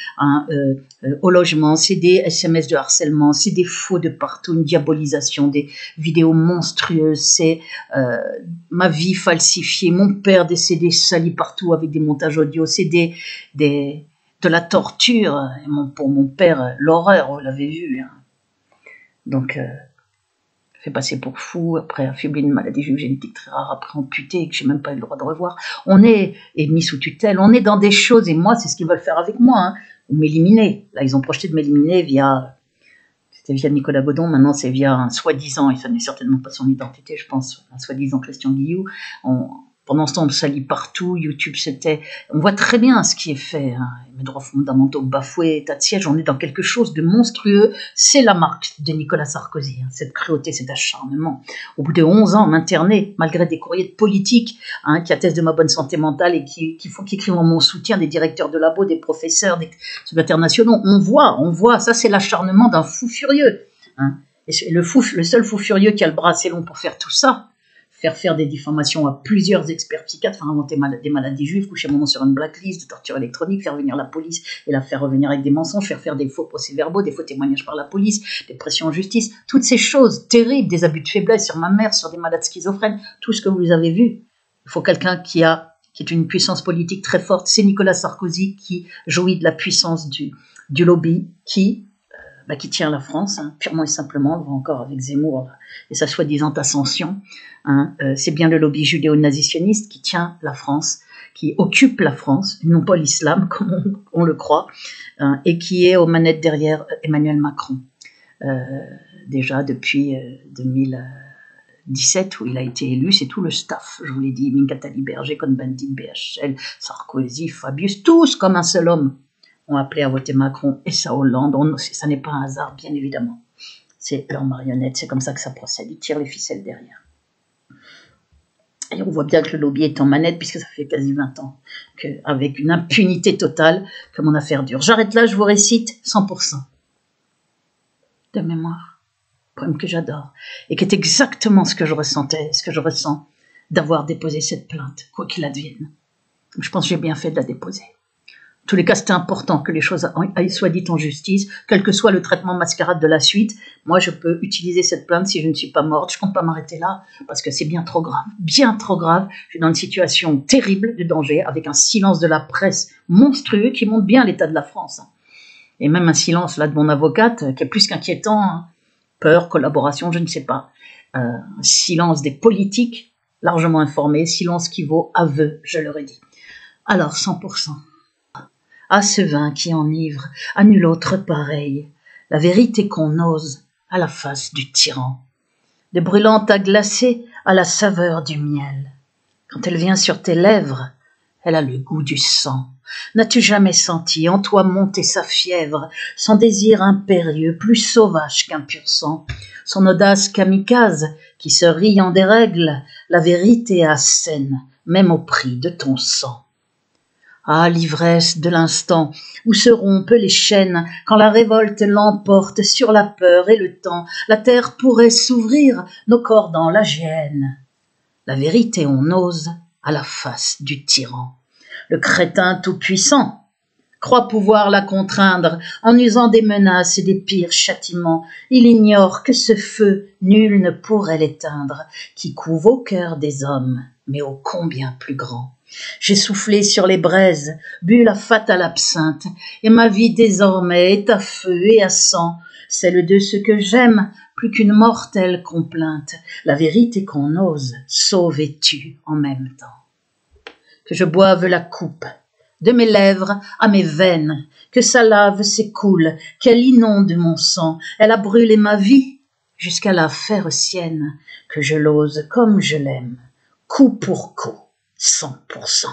Speaker 1: au logement, c'est des SMS de harcèlement, c'est des faux de partout, une diabolisation, des vidéos monstrueuses, c'est ma vie falsifiée, mon père décédé sali partout avec des montages audio, c'est de la torture, et pour mon père, l'horreur, vous l'avez vu. Donc... fait passer pour fou, après affaibli d'une maladie juive génétique très rare, après amputé, que j'ai même pas eu le droit de revoir. On est mis sous tutelle, on est dans des choses, et moi, c'est ce qu'ils veulent faire avec moi, ou m'éliminer. Là, ils ont projeté de m'éliminer c'était via Nicolas Godon, maintenant c'est via un soi-disant, et ça n'est certainement pas son identité, je pense, un soi-disant Christian Guillou. Pendant ce temps, on me salit partout, YouTube, on voit très bien ce qui est fait, hein. Mes droits fondamentaux bafoués, état de siège, on est dans quelque chose de monstrueux. C'est la marque de Nicolas Sarkozy, hein, cette cruauté, cet acharnement. Au bout de 11 ans, m'interner, malgré des courriers de politique, hein, qui attestent de ma bonne santé mentale et qui écrivent en mon soutien, des directeurs de labo, des professeurs, des secrétaires nationaux. On voit, ça c'est l'acharnement d'un fou furieux, hein. Et le seul fou furieux qui a le bras assez long pour faire tout ça, faire des diffamations à plusieurs experts psychiatres, faire inventer des maladies juives, coucher un moment sur une blacklist, de torture électronique, faire venir la police et la faire revenir avec des mensonges, faire des faux procès-verbaux, des faux témoignages par la police, des pressions en justice, toutes ces choses terribles, des abus de faiblesse sur ma mère, sur des malades schizophrènes, tout ce que vous avez vu. Il faut quelqu'un qui est une puissance politique très forte. C'est Nicolas Sarkozy qui jouit de la puissance du lobby qui tient la France, hein, purement et simplement. On le voit encore avec Zemmour et sa soi-disant ascension. Hein, c'est bien le lobby judéo-nazitionniste qui tient la France, qui occupe la France, non pas l'islam comme on le croit, hein, et qui est aux manettes derrière Emmanuel Macron. Déjà depuis 2017 où il a été élu, c'est tout le staff, je vous l'ai dit, Minka Tali-Berger, Cohn-Bendit, BHL, Sarkozy, Fabius, tous comme un seul homme ont appelé à voter Macron et ça Hollande. Ça n'est pas un hasard, bien évidemment. C'est leur marionnette, c'est comme ça que ça procède. Ils tirent les ficelles derrière. Et on voit bien que le lobby est en manette, puisque ça fait quasi 20 ans, avec une impunité totale, que mon affaire dure. J'arrête là, je vous récite 100% de mémoire. Poème que j'adore, et qui est exactement ce que je ressentais, ce que je ressens d'avoir déposé cette plainte, quoi qu'il advienne. Je pense que j'ai bien fait de la déposer. En tous les cas, c'était important que les choses soient dites en justice, quel que soit le traitement mascarade de la suite. Moi, je peux utiliser cette plainte si je ne suis pas morte. Je ne compte pas m'arrêter là, parce que c'est bien trop grave. Bien trop grave. Je suis dans une situation terrible de danger, avec un silence de la presse monstrueux qui montre bien l'état de la France. Et même un silence là de mon avocate, qui est plus qu'inquiétant. Hein. Peur, collaboration, je ne sais pas. Silence des politiques, largement informés. Silence qui vaut aveu, je leur ai dit. Alors, 100%. À ce vin qui enivre, à nul autre pareil, la vérité qu'on ose à la face du tyran. De brûlante à glacée à la saveur du miel. Quand elle vient sur tes lèvres, elle a le goût du sang. N'as-tu jamais senti en toi monter sa fièvre, son désir impérieux, plus sauvage qu'un pur sang, son audace kamikaze qui se riant des règles, la vérité assène, même au prix de ton sang. Ah, l'ivresse de l'instant où se rompent les chaînes quand la révolte l'emporte sur la peur et le temps. La terre pourrait s'ouvrir, nos corps dans la géhenne. La vérité on ose à la face du tyran. Le crétin tout-puissant croit pouvoir la contraindre en usant des menaces et des pires châtiments. Il ignore que ce feu, nul ne pourrait l'éteindre, qui couve au cœur des hommes, mais ô combien plus grand. J'ai soufflé sur les braises, bu la fatale absinthe, et ma vie désormais est à feu et à sang, celle de ce que j'aime, plus qu'une mortelle complainte, la vérité qu'on ose, sauve et tue en même temps. Que je boive la coupe, de mes lèvres à mes veines, que sa lave s'écoule, qu'elle inonde mon sang, elle a brûlé ma vie, jusqu'à la faire sienne, que je l'ose comme je l'aime, coup pour coup. 100%.